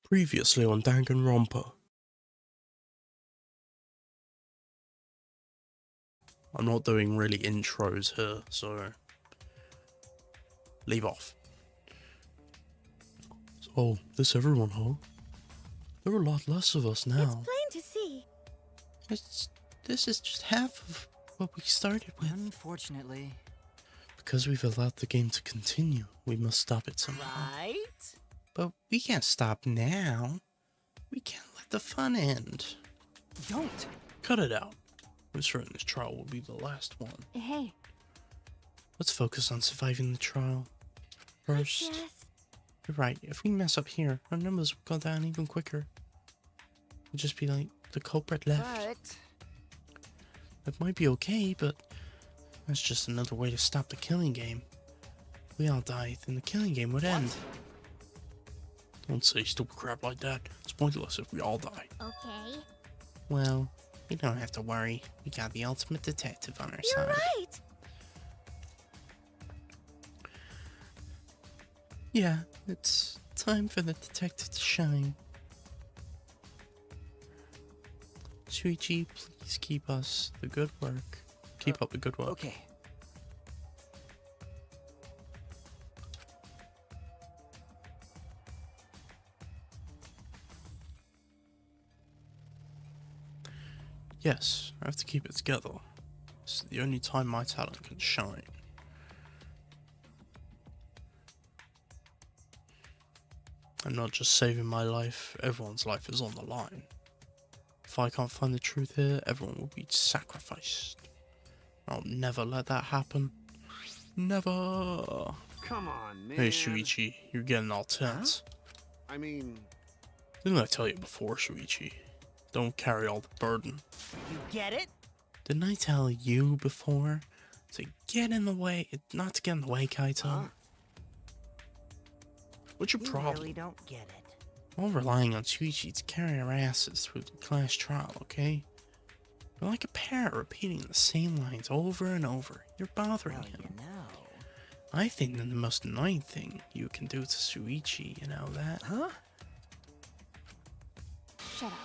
Previously on Danganronpa. I'm not doing really intros here, so leave off. So, this everyone, huh? There are a lot less of us now. It's plain to see. This is just half of what we started with. Unfortunately. Because we've allowed the game to continue, we must stop it somehow. Right? But we can't stop now. We can't let the fun end. Don't! Cut it out. I'm certain this trial will be the last one. Hey. Let's focus on surviving the trial first. Yes. You're right, if we mess up here, our numbers will go down even quicker. We'll just be like the culprit left. But That might be okay, but that's just another way to stop the killing game. If we all died, then the killing game would end. Don't say stupid crap like that. It's pointless if we all die. Okay. Well, we don't have to worry. We got the ultimate detective on our You're side. right. Yeah, it's time for the detective to shine. Shuichi, please keep us the good work. Keep up the good work. okay. Yes, I have to keep it together. It's the only time my talent can shine. I'm not just saving my life, everyone's life is on the line. If I can't find the truth here, everyone will be sacrificed. I'll never let that happen. Never! Come on, man. Hey Shuichi, you're getting all tense. I mean, Didn't I tell you before, Shuichi? Don't carry all the burden. You get it? Didn't I tell you before to get in the way, not to get in the way, Kaito? Huh? What's your You problem? really don't get it. We're relying on Shuichi to carry our asses through the class trial, okay? We're like a parrot repeating the same lines over and over. You're bothering Well, him. you know. I think that the most annoying thing you can do to Shuichi, you know that? Huh? Shut up.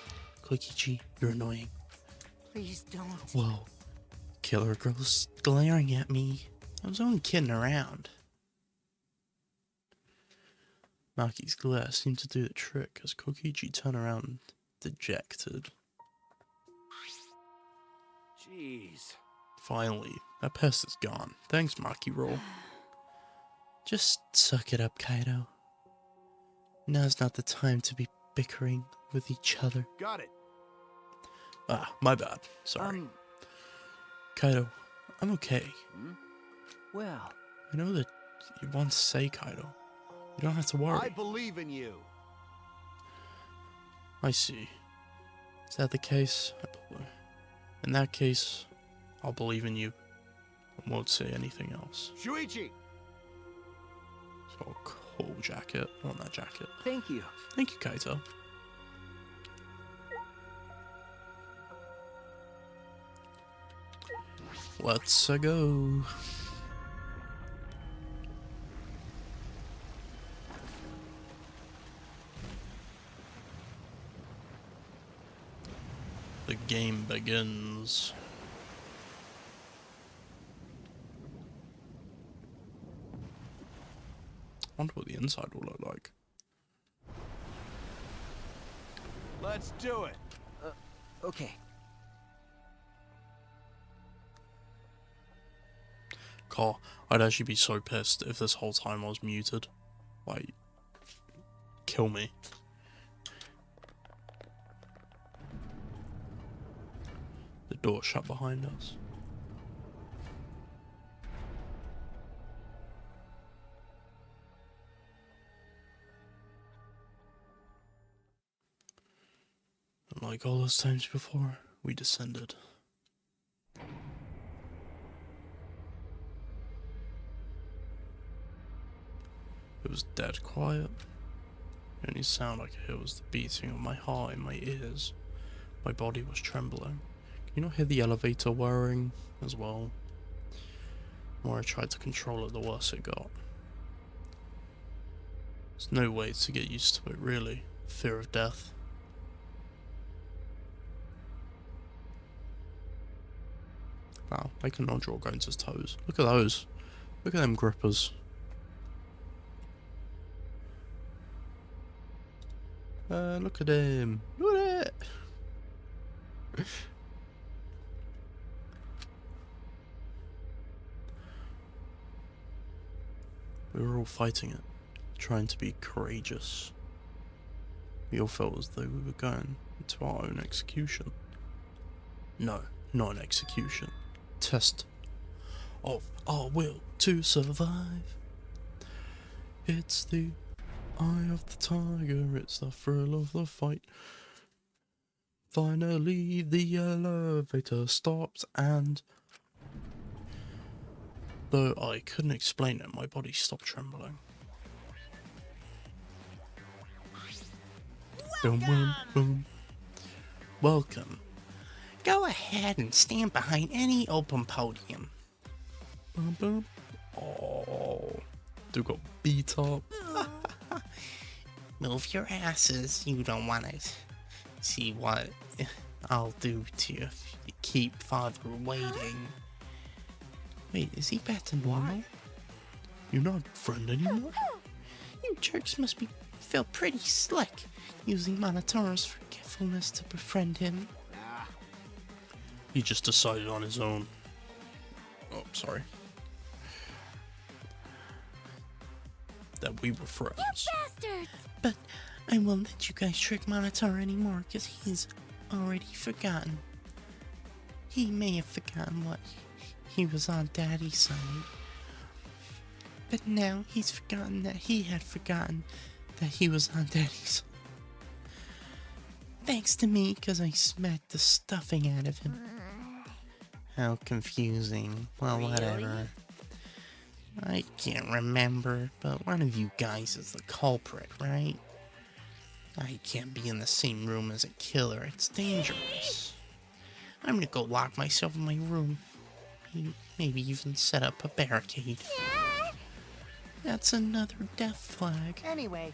Kokichi, you're annoying. Please don't. Whoa. Killer girl's glaring at me. I was only kidding around. Maki's glare seemed to do the trick as Kokichi turned around dejected. jeez. Finally, that pest is gone. Thanks, Maki Roll. Just suck it up, Kaido. Now's not the time to be bickering with each other. Got it. Ah, my bad. Sorry. Kaido, I'm okay. Well, I know that you want to say, Kaido. You don't have to worry. I believe in you. I see. Is that the case? In that case, I'll believe in you. I won't say anything else. Shuichi! So, cool jacket. I want that jacket. thank you. Thank you, Kaito. Let's go. The game begins. I wonder what the inside will look like. Let's do it. Okay. Carl, I'd actually be so pissed if this whole time I was muted. Like, kill me. The door shut behind us. And like all those times before, we descended. It was dead quiet. The only sound I could hear was the beating of my heart in my ears. My body was trembling. Can you not hear the elevator whirring as well? The more I tried to control it, the worse it got. There's no way to get used to it, really. fear of death. Wow, they cannot draw going to his toes. Look at those. Look at them grippers. Look at him. Look at it. We were all fighting it, trying to be courageous. We all felt as though we were going into our own execution. No, not an execution. Test of our will to survive. It's the eye of the tiger, it's the thrill of the fight. Finally the elevator stops and... Though I couldn't explain it, my body stopped trembling. Boom, boom, boom. Welcome. Go ahead and stand behind any open podium. Boom, boom. Oh, dude got beat up. Move your asses. You don't want to see what I'll do to you if you keep father waiting. Wait, is he back to normal? You're not a friend anymore? You jerks must feel pretty slick, using Monotoro's forgetfulness to befriend him. He just decided on his own. Oh, sorry. That we were friends. You bastards! But I won't let you guys trick Monotoro anymore, because he's already forgotten. He may have forgotten what he was on Daddy's side. But now he's forgotten that he had forgotten that he was on Daddy's side. Thanks to me, because I smacked the stuffing out of him. How confusing. Well, whatever. I can't remember, but one of you guys is the culprit, right? I can't be in the same room as a killer. It's dangerous. I'm gonna go lock myself in my room. Maybe even set up a barricade. That's another death flag. Anyway.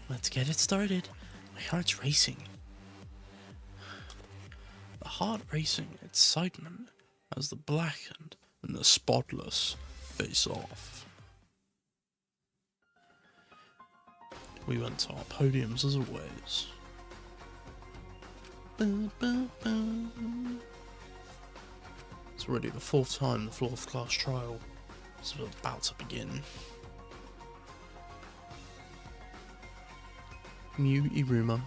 Let's get it started. My heart's racing. The heart racing excitement as the blackened and the spotless face off. We went to our podiums as always. It's already the fourth time the fourth class trial is about to begin. Miu Iruma,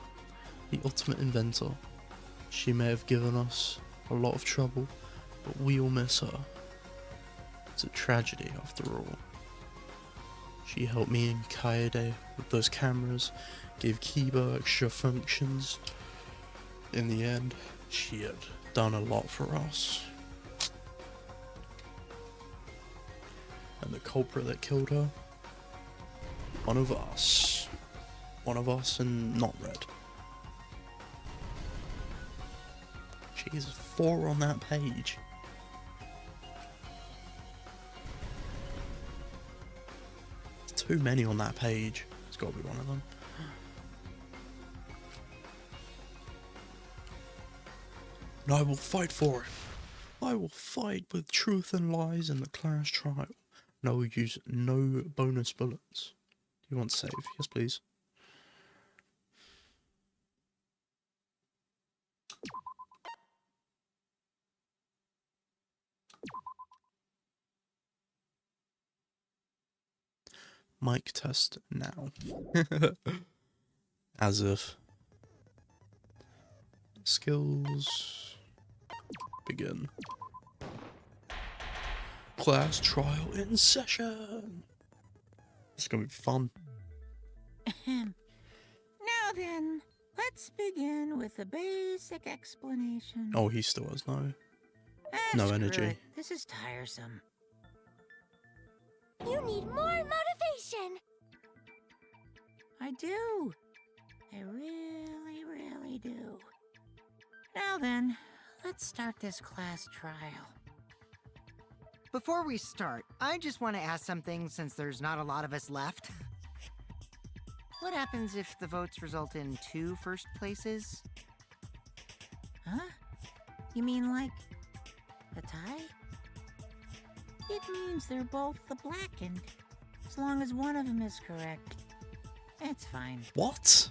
the ultimate inventor. She may have given us a lot of trouble, but we all miss her. It's a tragedy after all. She helped me and Kaede with those cameras, gave Kiba extra functions. In the end, she had done a lot for us. And the culprit that killed her? One of us. One of us and not red. Jesus, 4 on that page. Too many on that page. It's got to be one of them. And I will fight for it. I will fight with truth and lies in the class trial. No use, no bonus bullets. Do you want to save? Yes, please. Mic test now. As if. Skills. Begin. Class trial in session. It's gonna be fun. Now then, let's begin with a basic explanation. Oh, he still has no Screw energy. it. This is tiresome. You need more motivation! I do. I really, really do. Now then, let's start this class trial. Before we start, I just want to ask something since there's not a lot of us left. What happens if the votes result in 2 first places? Huh? You mean like a tie? It means they're both the blackened. As long as one of them is correct. It's fine. What?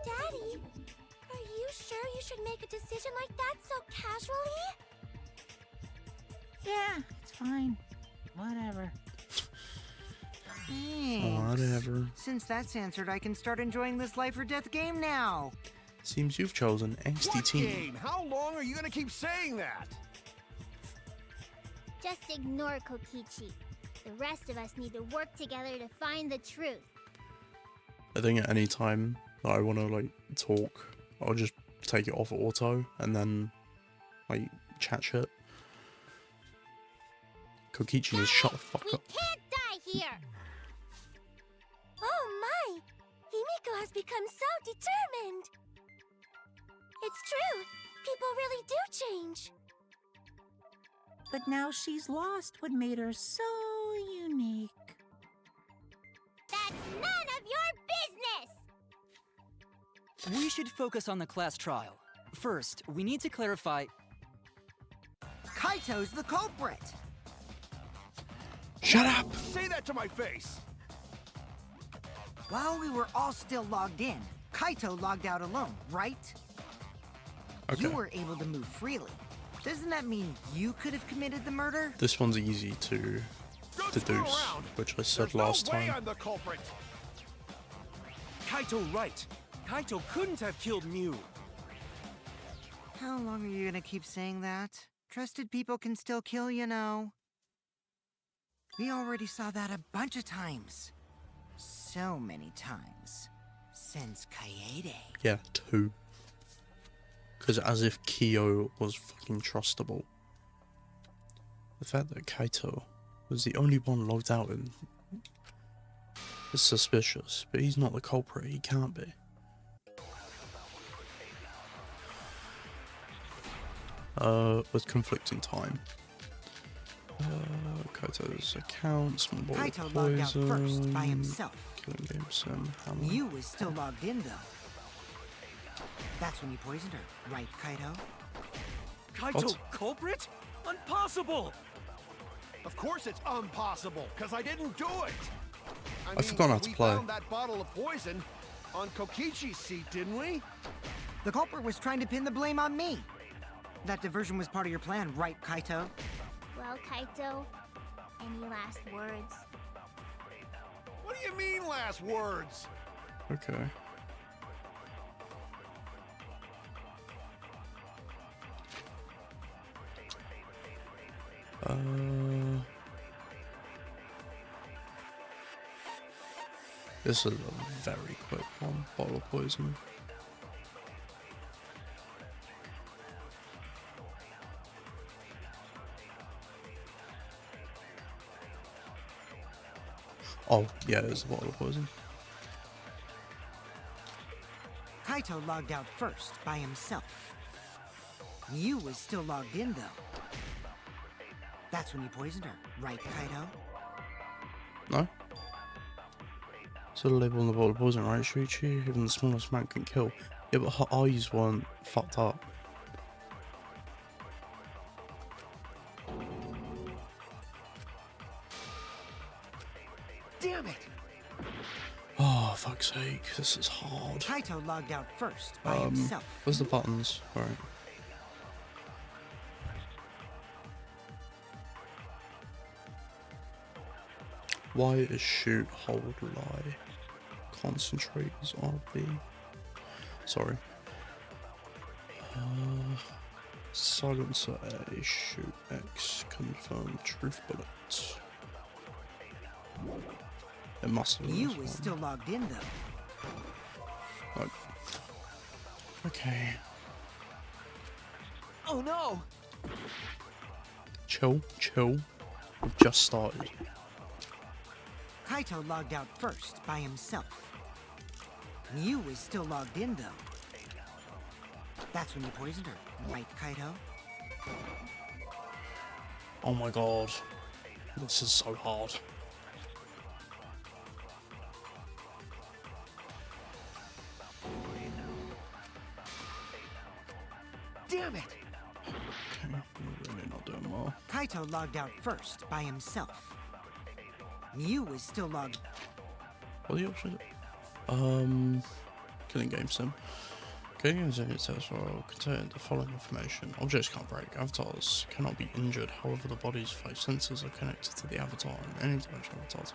Daddy, are you sure you should make a decision like that so casually? Yeah, it's fine. Whatever. Thanks. Whatever. Since that's answered, I can start enjoying this life or death game now. Seems you've chosen angsty What teen. game? How long are you gonna keep saying that? Just ignore Kokichi. The rest of us need to work together to find the truth. I think at any time that I want to like talk, I'll just take it off auto and then like chat shit. Kokichi just shut the fuck We up. can't die here! Oh my! Himiko has become so determined! It's true! People really do change! But now she's lost what made her so unique. That's none of your business! We should focus on the class trial. First, we need to clarify. Kaito's the culprit! Shut up! Say that to my face! While we were all still logged in, Kaito logged out alone, right? Okay. You were able to move freely. Doesn't that mean you could have committed the murder? This one's easy to Don't deduce, screw around. which I said There's last no way time. I'm the culprit. Kaito right. Kaito couldn't have killed Mew. How long are you gonna keep saying that? Trusted people can still kill, you know. We already saw that a bunch of times. So many times. Since Kaede. Yeah, 2. Because as if Kyo was fucking trustable. The fact that Kaito was the only one logged out in is suspicious, but he's not the culprit, he can't be. With conflicting time. Kaito's account, small bottle of Kaito logged out first by poison, himself. killing game sim, hammer. Mew was still logged in, though. That's when you poisoned her, right, Kaito? Kaito What? culprit? Impossible! Of course it's impossible, because I didn't do it! I mean, forgot how to we play. found that bottle of poison on Kokichi's seat, didn't we? The culprit was trying to pin the blame on me. That diversion was part of your plan, right, Kaito? Well, Kaito, any last words? What do you mean, last words? Okay. This is a very quick one. Bottle of poison. Oh, yeah, it's a bottle of poison. Kaito logged out first by himself. Mew was still logged in, though. That's when you poisoned her, right, Kaito? No? So the label on the bottle of poison, right, Shuichi? Even the smallest man can kill. Yeah, but her eyes weren't fucked up. Damn it! Oh, fuck's sake, this is hard. Kaito logged out first by himself. Where's the buttons? Alright. Why is shoot, hold, lie? Concentrate is RB. Sorry. Silencer A, shoot X, confirm truth bullet. It must have been Mew this was one. still logged in, though. Right. Okay. Oh no! Chill, chill. We've just started. Kaito logged out first by himself. Mew was still logged in, though. That's when you poisoned her, right, Kaito? Oh my god. This is so hard. Damn it! Okay, we're really not doing well. Kaito logged out first by himself. Mew was still logged. What are the options? Killing game sim. Killing game sim says will contain the following information. Objects can't break. Avatars cannot be injured. However, the body's 5 senses are connected to the avatar, and any dimensional avatars.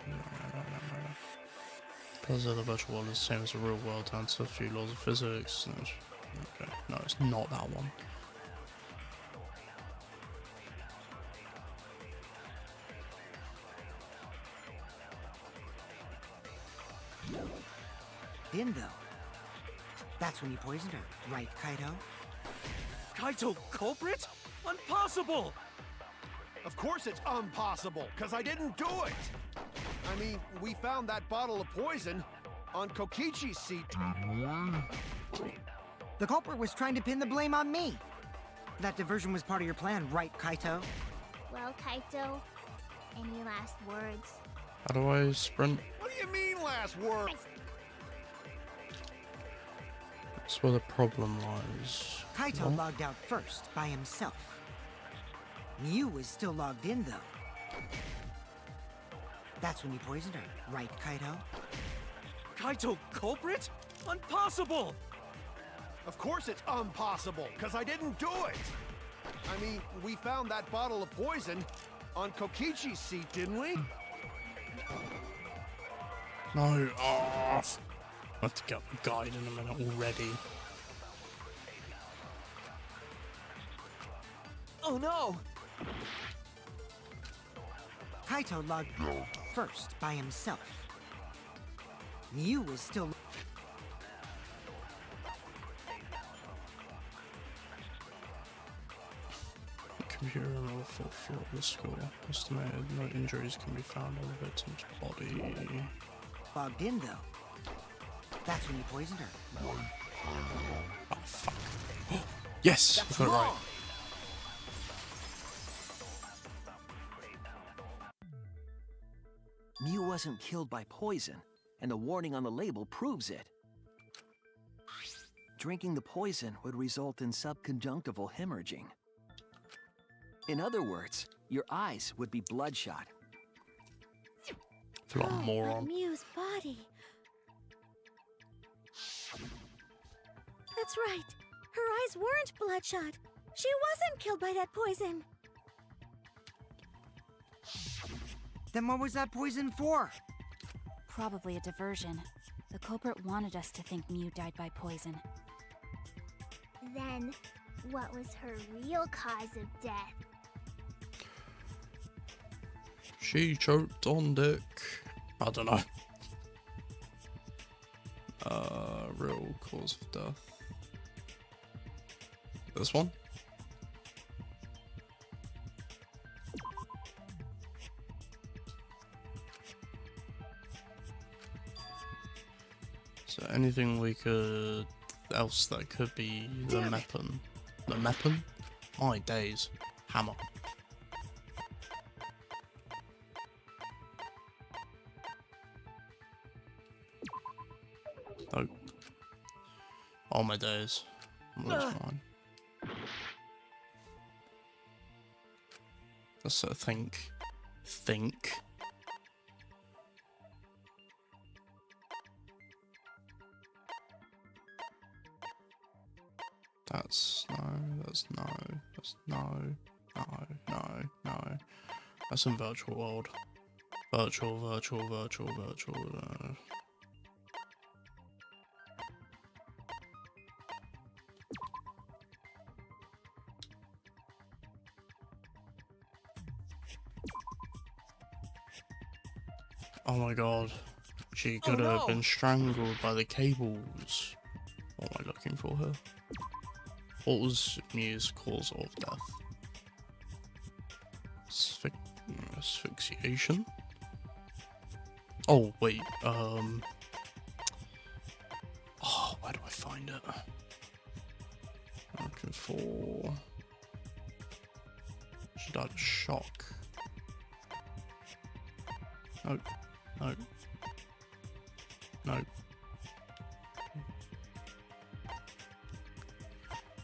Plus, the virtual world is the same as the real world, down to a few laws of physics. Okay, no, it's not that one. In though. That's when you poisoned her, right, Kaito? Kaito culprit? Impossible! Of course it's impossible, because I didn't do it! I mean, we found that bottle of poison on Kokichi's seat. The culprit was trying to pin the blame on me. That diversion was part of your plan, right, Kaito? Well, Kaito, any last words? How do I sprint? What do you mean, last word? That's where the problem lies. Kaito What? logged out first by himself. Mew was still logged in though. That's when you poisoned her, right, Kaito? Kaito culprit? Impossible! Of course it's impossible, because I didn't do it! I mean, we found that bottle of poison on Kokichi's seat, didn't we? No, oh, I have to get the guide in a minute already. Oh no! Kaito logged first by himself. Mew was still. Computer on the fourth floor of the school. Estimated no injuries can be found on the victim's body. Logged in though. That's when you poisoned her. Oh, fuck. Yes! I got it right. Mew wasn't killed by poison, and the warning on the label proves it. Drinking the poison would result in subconjunctival hemorrhaging. In other words, your eyes would be bloodshot. I feel like a moron. But Mew's body. That's right. Her eyes weren't bloodshot. She wasn't killed by that poison. Then what was that poison for? Probably a diversion. The culprit wanted us to think Mew died by poison. Then, what was her real cause of death? She choked on dick. I don't know. Real cause of death. This one? So anything we could else that could be the weapon. The weapon? My days. Hammer. Oh. All my days. That's fine. That's a think. Think. That's no, that's no, that's no, no. That's in virtual world. Virtual. Oh my god. She could have been strangled by the cables. What am I looking for here? What was Mew's cause of death? Asphyxiation? Oh, wait, oh, where do I find it? I'm looking for... She died of shock. Nope. Nope. Nope.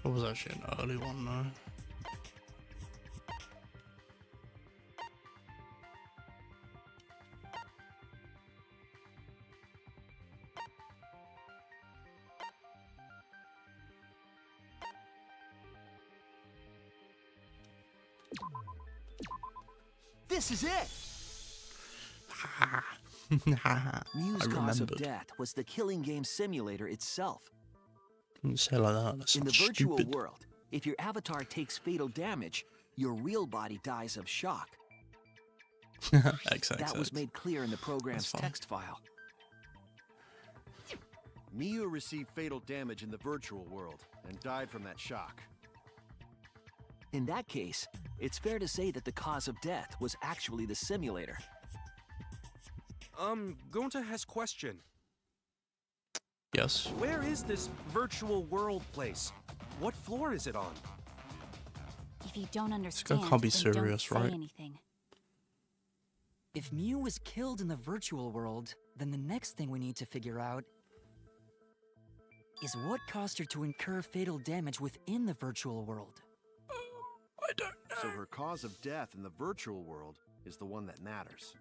It was actually an early one though. This is it! Mew's I cause of remembered. death was the killing game simulator itself. Don't say it like that. That In the sounds virtual stupid. world, if your avatar takes fatal damage, your real body dies of shock. That was made clear in the program's fine. text file. Miu received fatal damage in the virtual world and died from that shock. In that case, it's fair to say that the cause of death was actually the simulator. Gonta has question. Yes. Where is this virtual world place? What floor is it on? If you don't understand, can't be then serious, don't say right? anything. If Mew was killed in the virtual world, then the next thing we need to figure out is what caused her to incur fatal damage within the virtual world. I don't know. So her cause of death in the virtual world is the one that matters.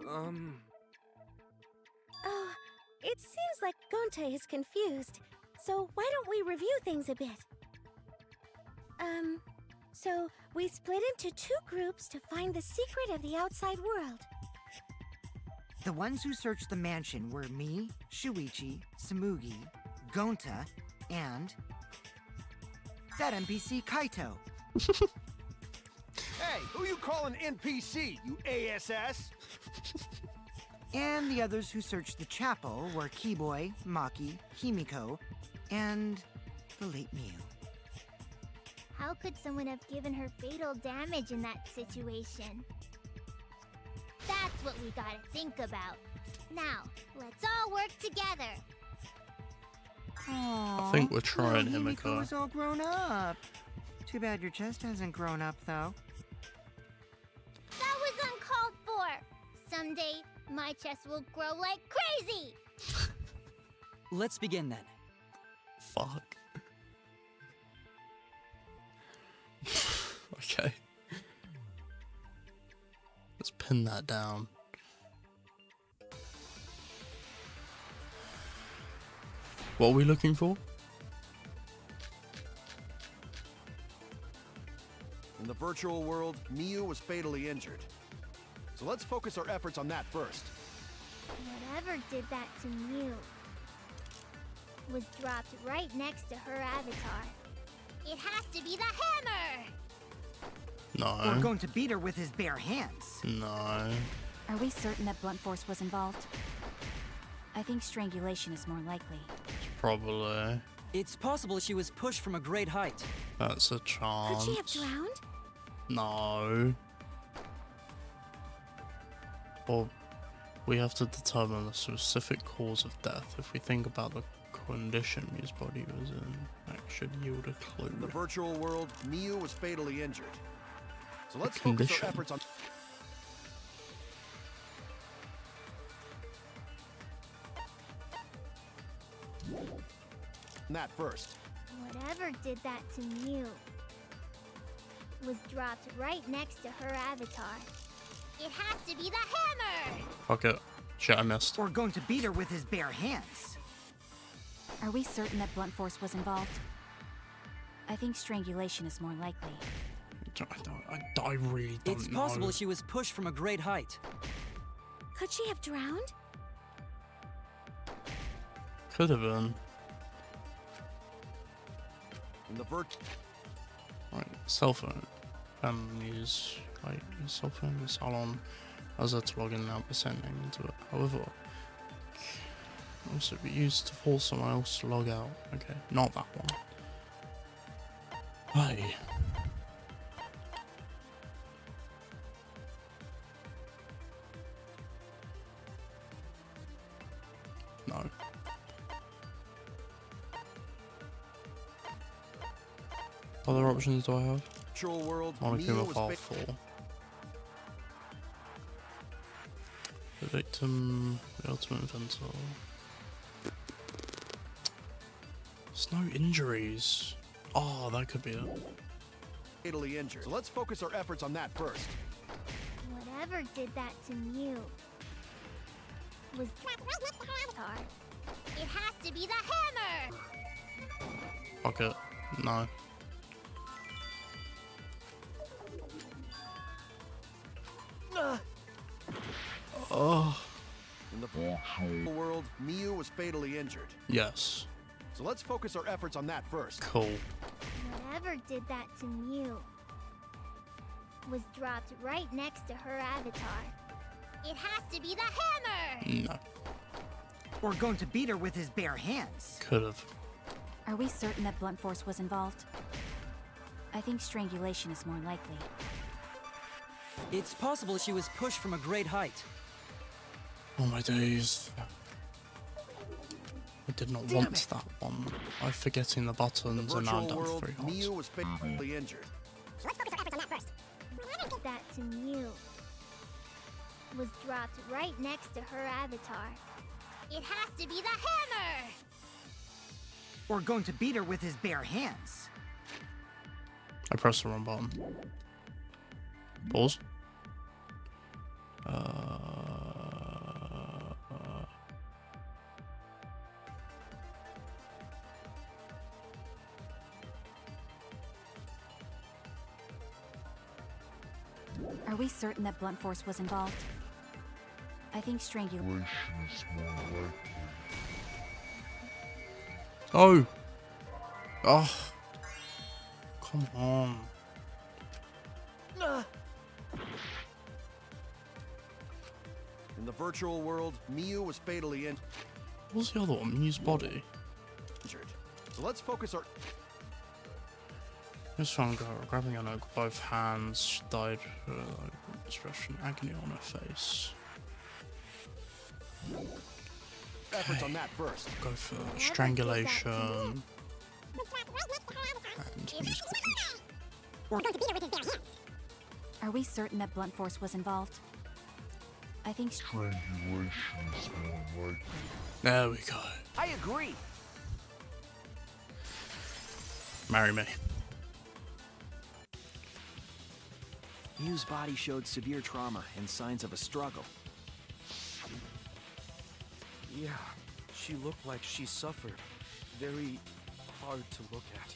Oh, it seems like Gonta is confused. So why don't we review things a bit? So we split into 2 groups to find the secret of the outside world. The ones who searched the mansion were me, Shuichi, Samugi, Gonta, and that NPC Kaito. Hey, who you calling NPC, you ASS? And the others who searched the chapel were Keyboy, Maki, Himiko, and the late Mew. How could someone have given her fatal damage in that situation? That's what we gotta think about. Now, let's all work together. I think we're trying, Himiko. Himiko's all grown up. Too bad your chest hasn't grown up, though. That was uncalled for. Someday, my chest will grow like crazy. Let's begin then. Fuck. Okay. Let's pin that down. What are we looking for? In the virtual world, Miu was fatally injured. So let's focus our efforts on that first. Whatever did that to Mew was dropped right next to her avatar. It has to be the hammer! We're No. going to beat her with his bare hands. No. Are we certain that blunt force was involved? I think strangulation is more likely. Probably. It's possible she was pushed from a great height. That's a Could chance. she have drowned? No. Well, we have to determine the specific cause of death. If we think about the condition his body was in, that should yield a clue. In the virtual world, Miu was fatally injured. So let's focus condition. our efforts on... that first. Whatever did that to Mew was dropped right next to her avatar. It has to be the hammer! Fuck it. Shit, I missed. We're going to beat her with his bare hands. Are we certain that blunt force was involved? I think strangulation is more likely. I really don't It's know. possible she was pushed from a great height. Could she have drowned? Could have been. In the Right, cell phone. Use like your cell phone in the salon as to log in and out by sending into it. However, also be used to force someone else to log out. Okay, not that one. Hey. No. Other options do I have? virtual world, Monarchy Miu of was File 4. The victim, the ultimate inventor. There's no injuries. Oh, that could be it. Fatally injured. So let's focus our efforts on that first. Whatever did that to Mew was Avatar. It has to be the hammer! Fuck it. No. Oh. In the virtual world, Miu was fatally injured. Yes. So let's focus our efforts on that first. Cool. Whatever did that to Mew was dropped right next to her avatar. It has to be the hammer! No. We're going to beat her with his bare hands. Could've. Are we certain that blunt force was involved? I think strangulation is more likely. It's possible she was pushed from a great height. Oh my days. I did not want that one. I'm forgetting the buttons and now I'm down to 3 hearts. Miu was fatally injured. So let's focus our efforts on that first. Whatever did that to Mew was dropped right next to her avatar. It has to be the hammer! We're going to beat her with his bare hands. I pressed the wrong button. Pause. Are we certain that blunt force was involved? I think strangulation is more likely. Oh! Oh! Come on. In the virtual world, Miu was fatally injured. What was the other one? Mew's body? So let's focus our... This one girl grabbing her with both hands. She died with expression agony on her face. efforts on that first. Go for strangulation. And We're going to beat her with his bare hands. Are we certain that blunt force was involved? I think Strangulation is more likely. there we go. I agree. Marry me. Mew's body showed severe trauma and signs of a struggle. Yeah, she looked like she suffered. Very hard to look at.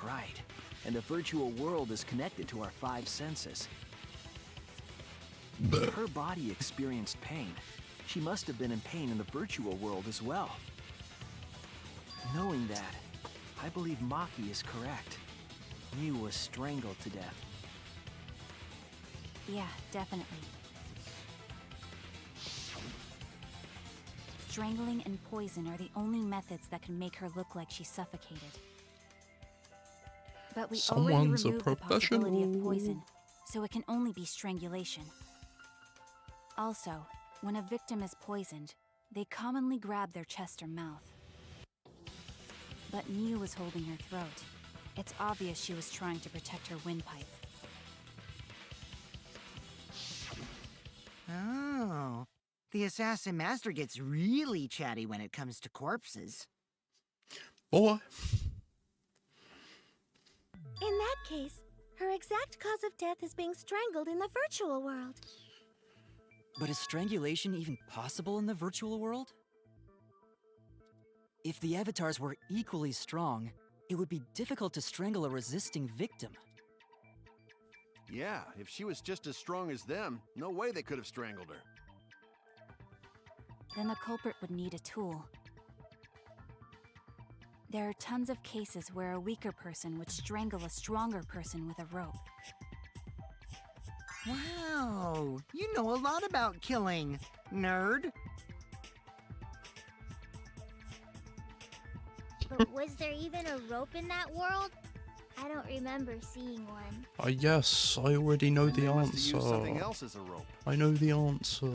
Right. And the virtual world is connected to our 5 senses. If her body experienced pain, she must have been in pain in the virtual world as well. Knowing that, I believe Maki is correct. Mew was strangled to death. yeah, definitely. Strangling and poison are the only methods that can make her look like she suffocated. But we already Someone's a removed the possibility of professional. poison, so it can only be strangulation. Also, when a victim is poisoned, they commonly grab their chest or mouth. But Mew was holding her throat. It's obvious she was trying to protect her windpipe. Oh. The Assassin Master gets really chatty when it comes to corpses. Boy. In that case, her exact cause of death is being strangled in the virtual world. But is strangulation even possible in the virtual world? If the avatars were equally strong, it would be difficult to strangle a resisting victim. Yeah, if she was just as strong as them, no way they could have strangled her. Then the culprit would need a tool. There are tons of cases where a weaker person would strangle a stronger person with a rope. Wow, you know a lot about killing, nerd. But was there even a rope in that world? I don't remember seeing one. Yes, I already know And the they must have used something answer. else as a rope. I know the answer.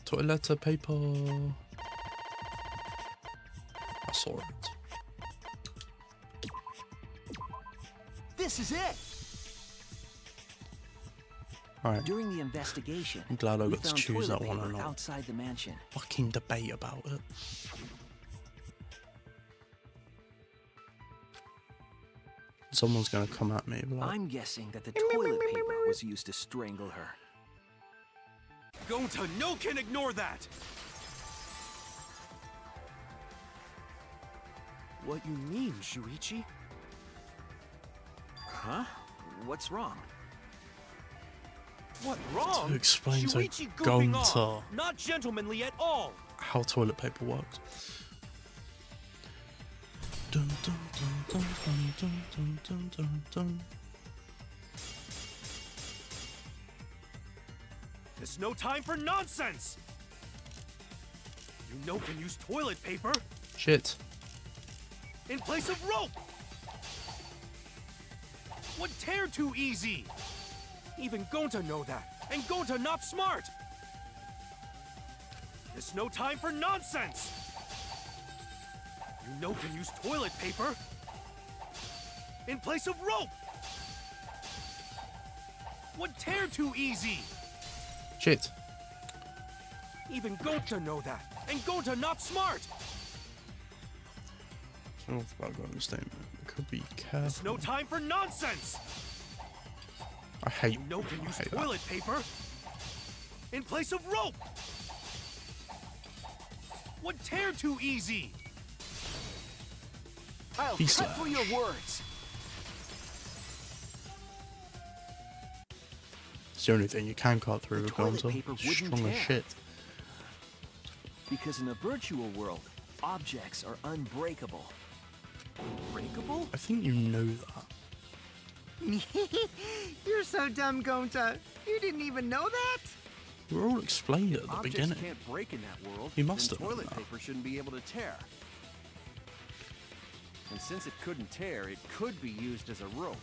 Toilet paper. I saw it. This is it! Alright, During the investigation, I'm glad I we got to found choose toilet that one or paper not. outside the mansion. Fucking debate about it. Someone's gonna come at me like, I'm guessing that the toilet paper was used to strangle her. Gonta, no can ignore that! What you mean, Shuichi? Huh? What's wrong? What wrong? to explain to Shuichi goofing off. Gonta Not gentlemanly at all! how toilet paper works. Dun, dun, dun, dun, dun, dun, dun, dun, dun. There's no time for nonsense! You know can use toilet paper Shit. in place of rope! Would tear too easy! Even Gonta know that, and Gonta not smart! There's no time for nonsense! You know can use toilet paper in place of rope! Would tear too easy! Shit. Even Gonta know that, and Gonta not smart! So off about got statement. It could be There's careful. no time for nonsense! I hate. You know can I use hate that. toilet paper in place of rope! Would tear too easy! I'll Peace cut through your slash. words. It's the only thing you can cut through The with toilet Gonta. paper Strong wouldn't as tear. shit. Because in a virtual world, objects are unbreakable. Breakable? I think you know that. You're so dumb, Gonta. You didn't even know that? We were all explained it at the Objects beginning. can't break in that world. He must then have known toilet that. paper shouldn't be able to tear. And since it couldn't tear, it could be used as a rope.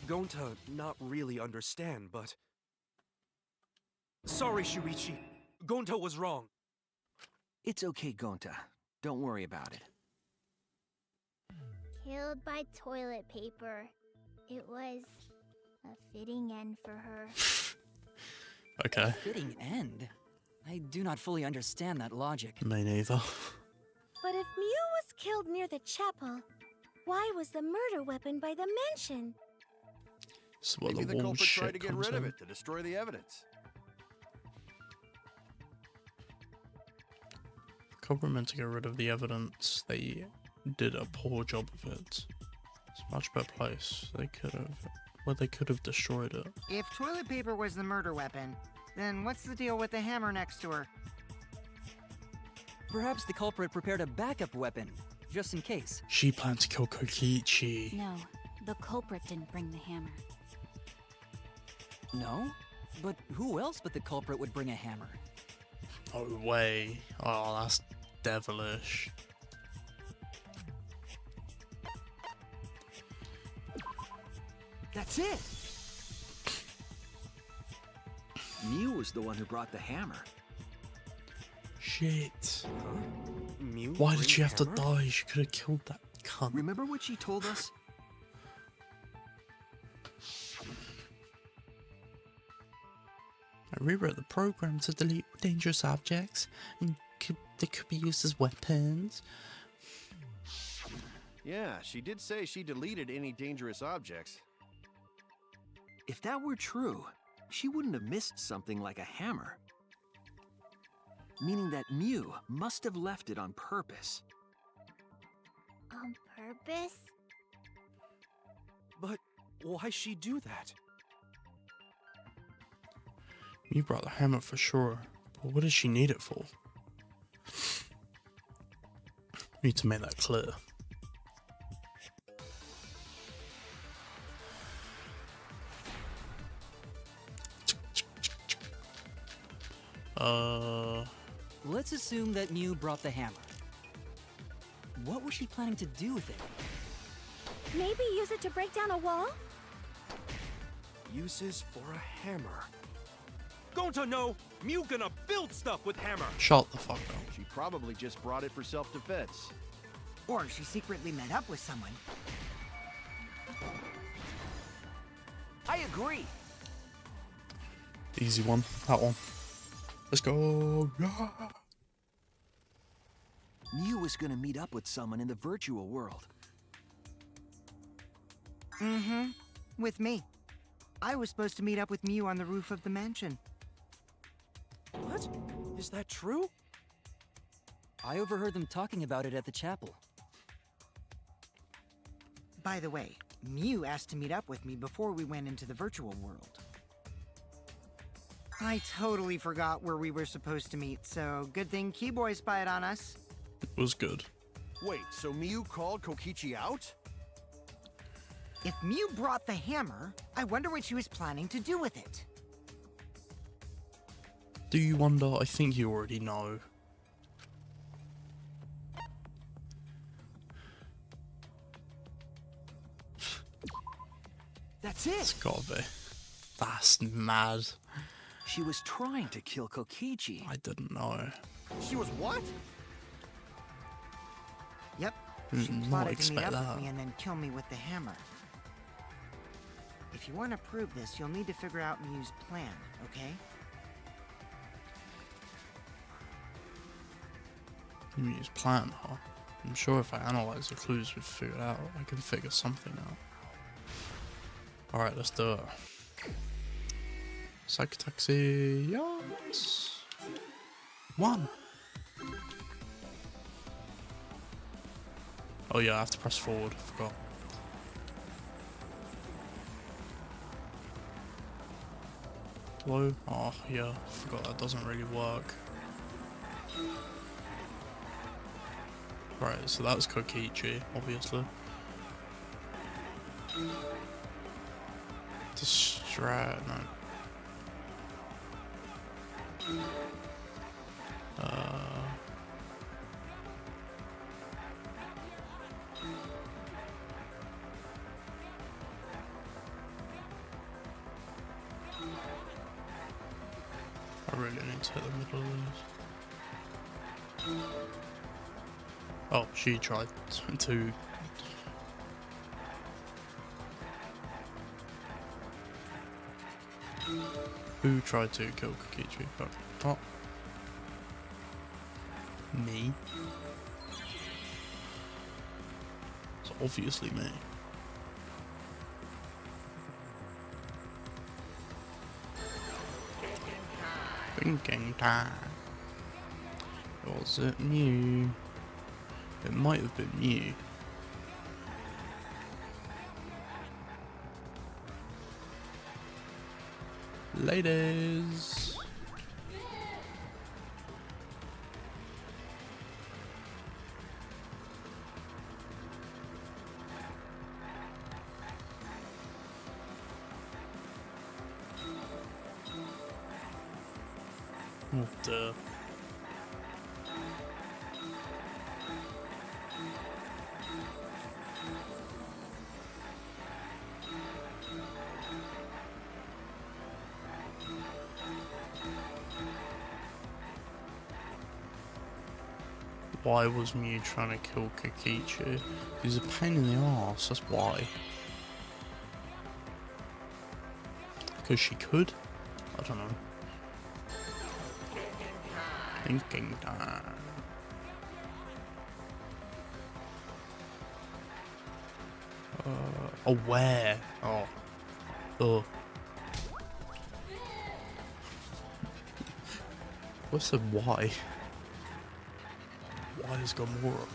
Gonta not really understand, but... Sorry, Shuichi. Gonta was wrong. It's okay, Gonta. Don't worry about it. Killed by toilet paper. It was a fitting end for her. Okay. Fitting end? I do not fully understand that logic. Me neither. But if Mew was killed near the chapel, why was the murder weapon by the mansion? This is where Maybe the the wall culprit tried shit to get comes rid of in. it to destroy the evidence. The culprit meant to get rid of the evidence. They did a poor job of it. It's a much better place. They could have, well, they could have destroyed it. If toilet paper was the murder weapon, then what's the deal with the hammer next to her? Perhaps the culprit prepared a backup weapon, just in case. She planned to kill Kokichi. No, the culprit didn't bring the hammer. No? But who else but the culprit would bring a hammer? No way. Oh, that's devilish. That's it! Mew was the one who brought the hammer. Shit. Mew Why bring did she have to hammer? die? She could have killed that cunt. Remember what she told us? I rewrote the program to delete dangerous objects, and they could be used as weapons. Yeah, she did say she deleted any dangerous objects. If that were true, she wouldn't have missed something like a hammer. Meaning that Mew must have left it on purpose. On purpose? But why she do that? You brought the hammer for sure, but what does she need it for? Need to make that clear. Let's assume that Mew brought the hammer. What was she planning to do with it? Maybe use it to break down a wall? Uses for a hammer. Gonta no! Mew gonna build stuff with hammer! Shut the fuck up. She probably just brought it for self-defense. Or she secretly met up with someone. I agree. Easy one. That one. Let's go. Yeah. Mew was gonna meet up with someone in the virtual world. Mm-hmm. With me. I was supposed to meet up with Mew on the roof of the mansion. What? Is that true? I overheard them talking about it at the chapel. By the way, Mew asked to meet up with me before we went into the virtual world. I totally forgot where we were supposed to meet, so good thing Keyboy spied on us. It was good. Wait, so Miu called Kokichi out? If Mew brought the hammer, I wonder what she was planning to do with it. Do you wonder? I think you already know. That's it! It's gotta be. That's mad. She was trying to kill Kokichi. I didn't know. She was what? Yep. Did She not plotted to meet expect up that. with me and then kill me with the hammer. If you want to prove this, you'll need to figure out Mew's plan, okay? Mew's plan, huh? I'm sure if I analyze the clues we've figured out, I can figure something out. Alright, let's do it. Psych taxi, yes. 1. Oh yeah, I have to press forward, I forgot. Hello? Oh yeah, I forgot that doesn't really work. Right, so that was Kokichi, obviously. Distract, no. I really need to hit the middle of these. Oh, she tried to. Who tried to kill Kokichi? Oh. Me. It's obviously me. Thinking time. Was it Mew? It might have been Mew. Ladies. Oh, duh. Why was Mew trying to kill Kokichi? He's a pain in the arse, that's why. Because she could? I don't know. Thinking time. Oh, where? Oh. Oh. What's the why? Why is Gamora?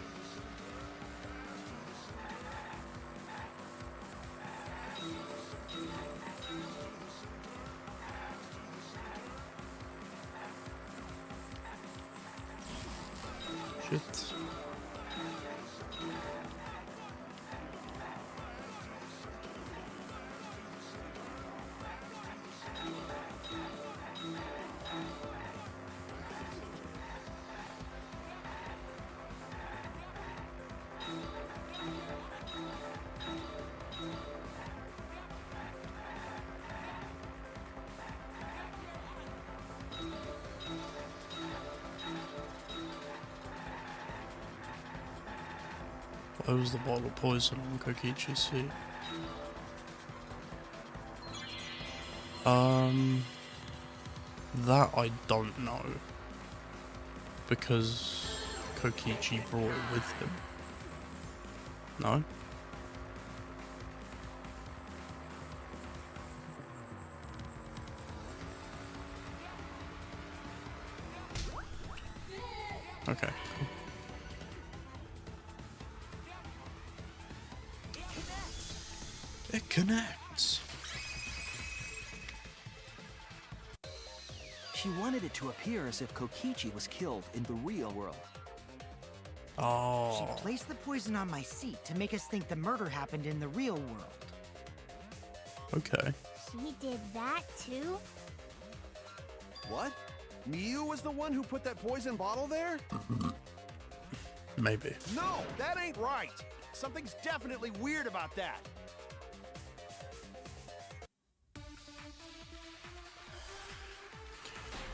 Shit. Why was the bottle of poison on Kokichi's seat? That I don't know. Because Kokichi brought it with him. No? Okay, cool. It connects. She wanted it to appear as if Kokichi was killed in the real world. Oh. She placed the poison on my seat to make us think the murder happened in the real world. Okay. She did that too? What? Miu was the one who put that poison bottle there? Maybe. No, that ain't right. Something's definitely weird about that.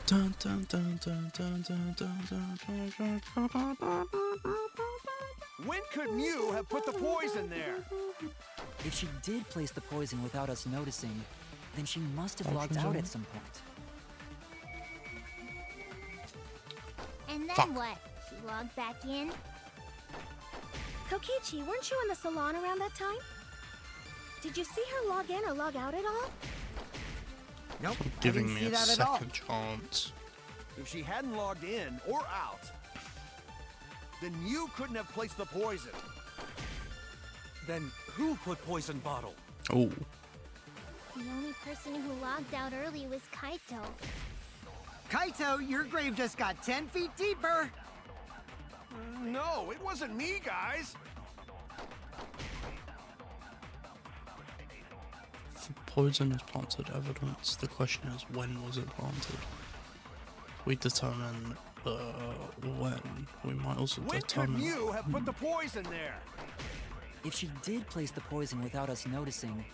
Dun, dun, dun, dun, dun, dun, dun, dun, dun, dun, dun. When could Miu have put the poison there? If she did place the poison without us noticing, then she must have logged out at some point. And then Fuck. what? She logged back in? Kokichi, weren't you in the salon around that time? Did you see her log in or log out at all? Nope, I Giving didn't me see a that at all. second chance. If she hadn't logged in or out, then Miu couldn't have placed the poison. Then who put poison bottle? Oh. The only person who logged out early was Kaito. Kaito, your grave just got 10 feet deeper! No, it wasn't me, guys. The poison is planted evidence. The question is, when was it planted? We determine when. We might also When could determine. Miu have put the poison there? If she did place the poison without us noticing,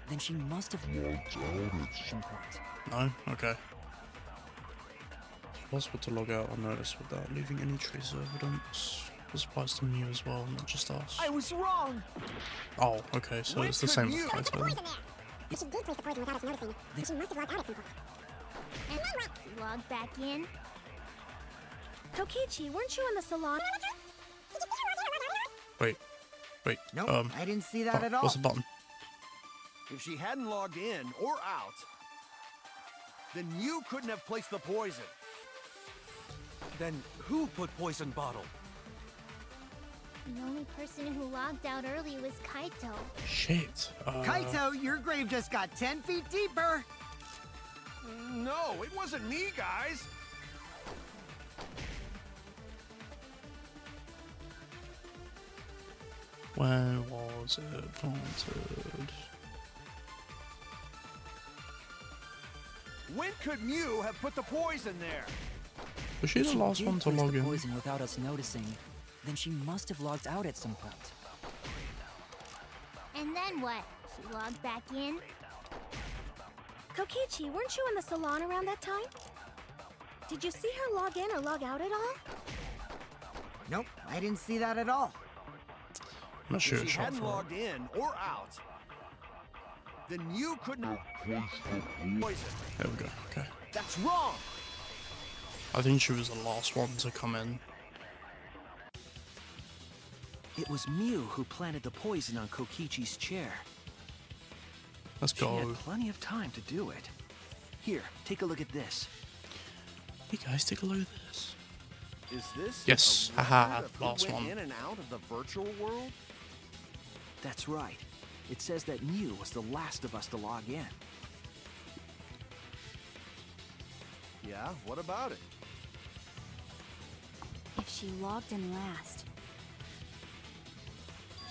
then she must have Logged out at some point. No? Okay. It's possible to log out unnoticed without leaving any trace of evidence. This applies to Mew as well, not just us. I was wrong. Oh, okay, so When it's the could same Mew with have Kaito. If she did place the poison without us noticing, then she must have logged out at some point. And then what? She logged back in? Kokichi, weren't you in the salon? Wait. Nope, I didn't see that at all. What's the button? If she hadn't logged in or out, then you couldn't have placed the poison. Then who put poison bottle? The only person who logged out early was Kaito. Shit. Kaito, your grave just got 10 feet deeper! No, it wasn't me, guys. When was it planted? When could Mew have put the poison there? Was she If the she last did one to place log the in? poison without us noticing, then she must have logged out at some point. And then what? She logged back in? Kokichi, weren't you in the salon around that time? Did you see her log in or log out at all? Nope, I didn't see that at all. I'm not sure If it's she shot hadn't for logged in or out, then you couldn't have placed the poison. There we go, okay. That's wrong. I think she was the last one to come in. It was Mew who planted the poison on Kokichi's chair. Let's She go. had plenty of time to do it. Here, take a look at this. Hey guys, take a look at this. Is this Yes, a haha, record of who last went one. in and out of the virtual world? That's right. It says that Mew was the last of us to log in. Yeah, what about it? If she logged in last,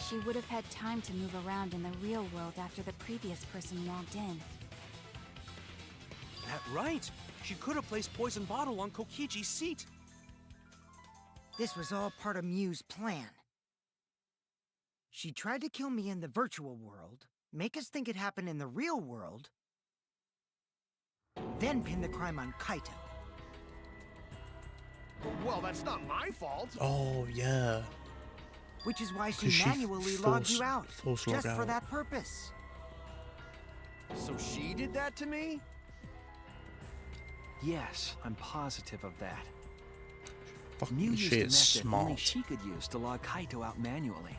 she would have had time to move around in the real world after the previous person logged in. That right. She could have placed poison bottle on Kokichi's seat. This was all part of Mew's plan. She tried to kill me in the virtual world, make us think it happened in the real world, then pin the crime on Kaito. Well, that's not my fault. Oh, yeah. Which is why she 'Cause she manually logged you out, forced log just for out. that purpose. So she did that to me? Yes, I'm positive of that. Fucking Mew used shit a is method only smart. she could use to log Kaito out manually.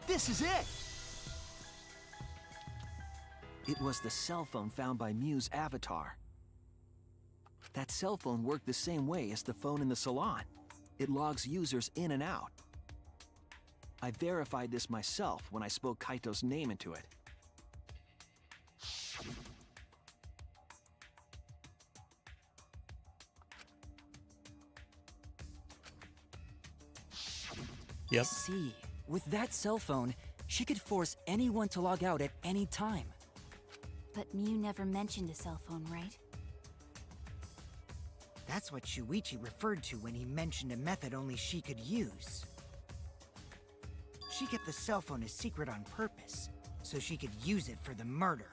This is it! It was the cell phone found by Mew's avatar. That cell phone worked the same way as the phone in the salon. It logs users in and out. I verified this myself when I spoke Kaito's name into it. Yep. See, with that cell phone, she could force anyone to log out at any time. But Mew never mentioned a cell phone, right? That's what Shuichi referred to when he mentioned a method only she could use. She kept the cell phone a secret on purpose, so she could use it for the murder.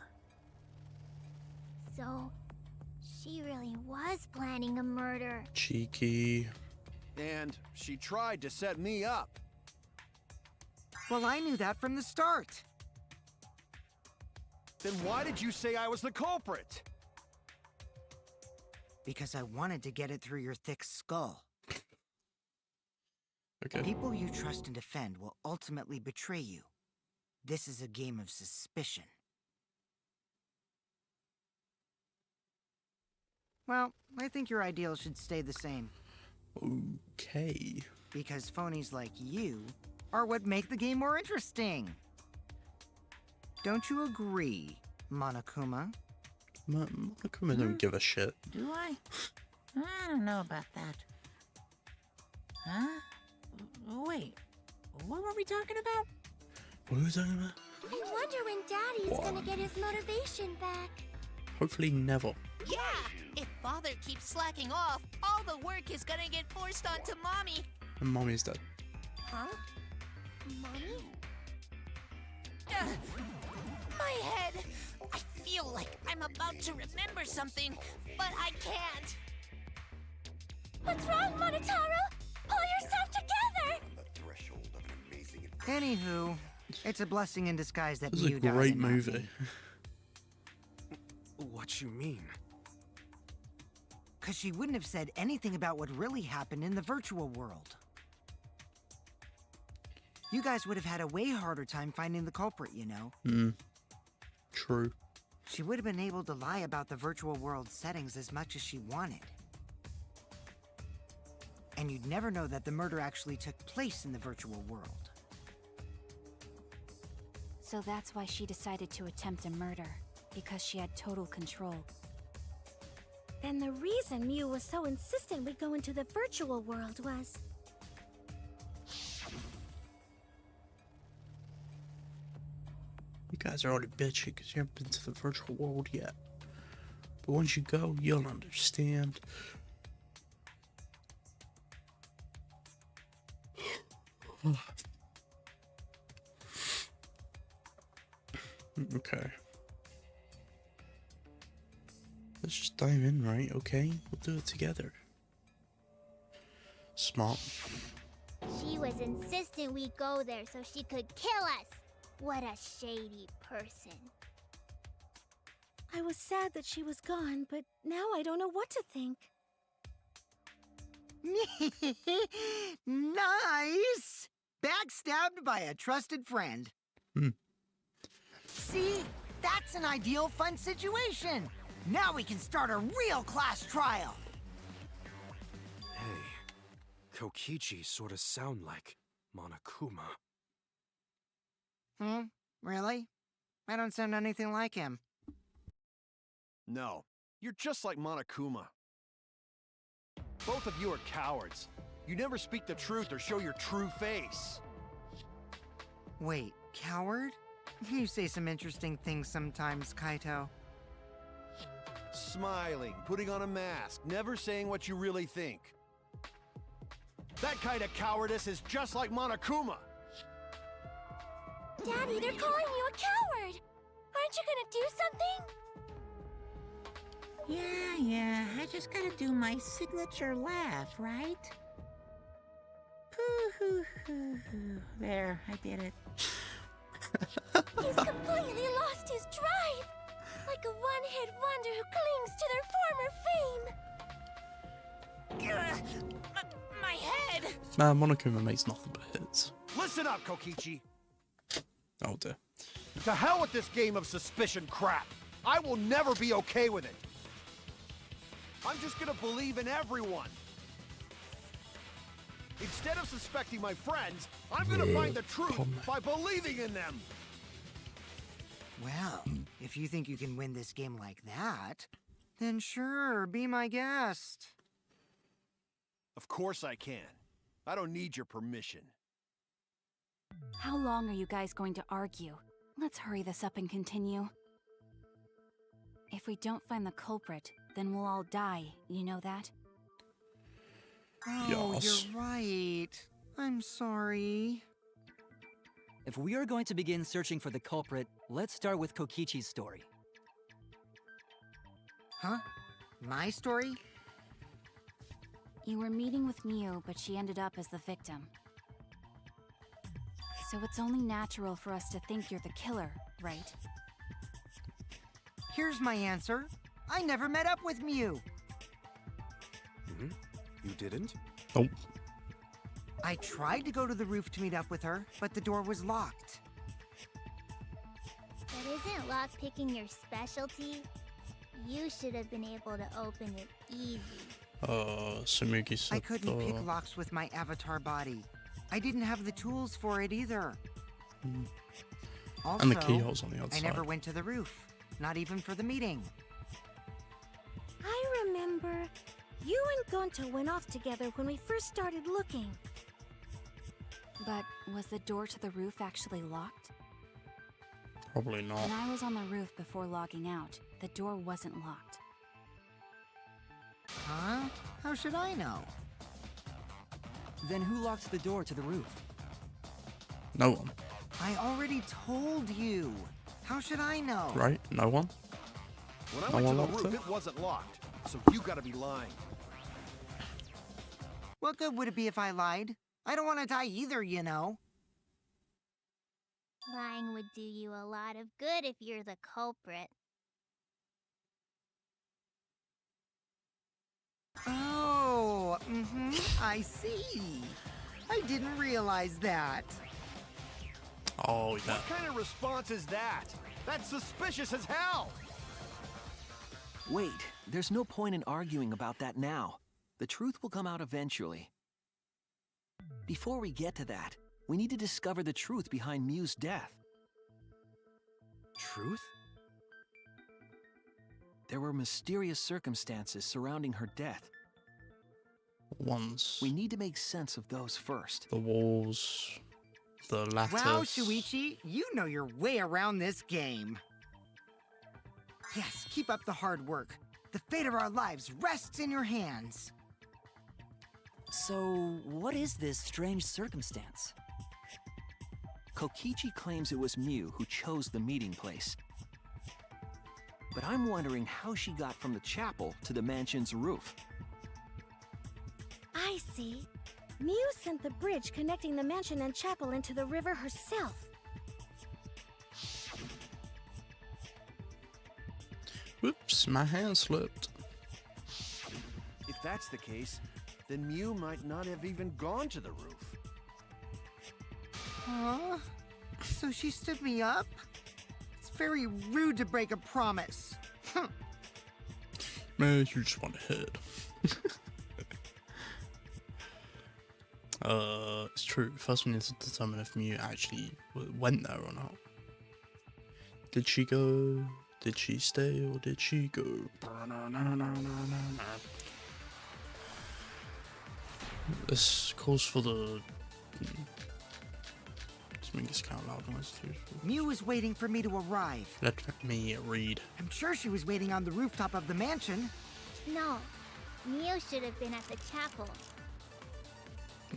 So, she really was planning a murder. Cheeky. And she tried to set me up. Well, I knew that from the start. Then why did you say I was the culprit? Because I wanted to get it through your thick skull. Okay. People you trust and defend will ultimately betray you. This is a game of suspicion. Well, I think your ideals should stay the same. Okay. Because phonies like you are what make the game more interesting. Don't you agree, Monokuma? Monokuma don't give a shit. Do I? I don't know about that. Huh? Wait, what were we talking about? What are we talking about? I wonder when Daddy's gonna get his motivation back. Hopefully never. Yeah! If Father keeps slacking off, all the work is gonna get forced onto Mommy. And Mommy's dead. Huh? Mommy? My head! I feel like I'm about to remember something, but I can't. What's wrong, Monotaro? Pull yourself together! Anywho, it's a blessing in disguise that This is a Mew died great and not me. movie. What you mean? Cause she wouldn't have said anything about what really happened in the virtual world. You guys would have had a way harder time finding the culprit, you know? True. She would have been able to lie about the virtual world settings as much as she wanted. And you'd never know that the murder actually took place in the virtual world. So that's why she decided to attempt a murder, because she had total control. And the reason Mew was so insistent we go into the virtual world was... You guys are already bitchy because you haven't been to the virtual world yet. But once you go, you'll understand. Okay. Let's just dive in, right? Okay? We'll do it together. Smart. She was insistent we go there so she could kill us. What a shady person. I was sad that she was gone, but now I don't know what to think. Nice! Backstabbed by a trusted friend. See? That's an ideal fun situation. Now we can start a real class trial. Hey, Kokichi sorta sound like Monokuma. Really? I don't sound anything like him. No, you're just like Monokuma. Both of you are cowards. You never speak the truth or show your true face. Wait, coward? You say some interesting things sometimes, Kaito. Smiling, putting on a mask, never saying what you really think. That kind of cowardice is just like Monokuma. Daddy, they're calling you a coward! Aren't you gonna do something? Yeah, I just gotta do my signature laugh, right? There, I did it. He's completely lost his drive! Like a one-hit wonder who clings to their former fame! My head! Man, Monokuma makes nothing but hits. Listen up, Kokichi. Oh dear. To hell with this game of suspicion crap. I will never be okay with it. I'm just gonna believe in everyone. Instead of suspecting my friends, I'm gonna find the truth by believing in them. Well, if you think you can win this game like that, then sure, be my guest. Of course I can. I don't need your permission. How long are you guys going to argue? Let's hurry this up and continue. If we don't find the culprit, then we'll all die, you know that? Oh, Yes. you're right. I'm sorry. If we are going to begin searching for the culprit, let's start with Kokichi's story. Huh? My story? You were meeting with Miu, but she ended up as the victim. So it's only natural for us to think you're the killer, right? Here's my answer. I never met up with Miu. You didn't? Nope. I tried to go to the roof to meet up with her, but the door was locked. But isn't lockpicking your specialty? You should have been able to open it easy. Sumugi said I couldn't pick locks with my avatar body. I didn't have the tools for it either. Also, and the keyhole's on the outside. I never went to the roof, not even for the meeting. I remember you and Gonta went off together when we first started looking. But was the door to the roof actually locked? Probably not. When I was on the roof before logging out, the door wasn't locked. Huh? How should I know? Then who locked the door to the roof? No one. I already told you. How should I know? Right? No one? When I No went to one the locked roof, it? it wasn't locked. So you gotta be lying. What good would it be if I lied? I don't want to die either, you know. Lying would do you a lot of good if you're the culprit. Oh, I see. I didn't realize that. Oh, yeah. What kind of response is that? That's suspicious as hell! Wait, there's no point in arguing about that now. The truth will come out eventually. Before we get to that, we need to discover the truth behind Miu's death. Truth? There were mysterious circumstances surrounding her death. Once. We need to make sense of those first. The walls. The lattice. Wow, Shuichi, you know your way around this game. Yes, keep up the hard work. The fate of our lives rests in your hands. So, what is this strange circumstance? Kokichi claims it was Miu who chose the meeting place. But I'm wondering how she got from the chapel to the mansion's roof. I see. Miu sent the bridge connecting the mansion and chapel into the river herself. Whoops, my hand slipped. If that's the case, then Miu might not have even gone to the roof. Huh? So she stood me up? It's very rude to break a promise. Man, you just want to hit. It's true. First we need to determine if Miu actually went there or not. Did she go? Did she stay or did she go? This calls for the... Let's make this count loud noise too. Miu was waiting for me to arrive. Let me read. I'm sure she was waiting on the rooftop of the mansion. No, Miu should have been at the chapel.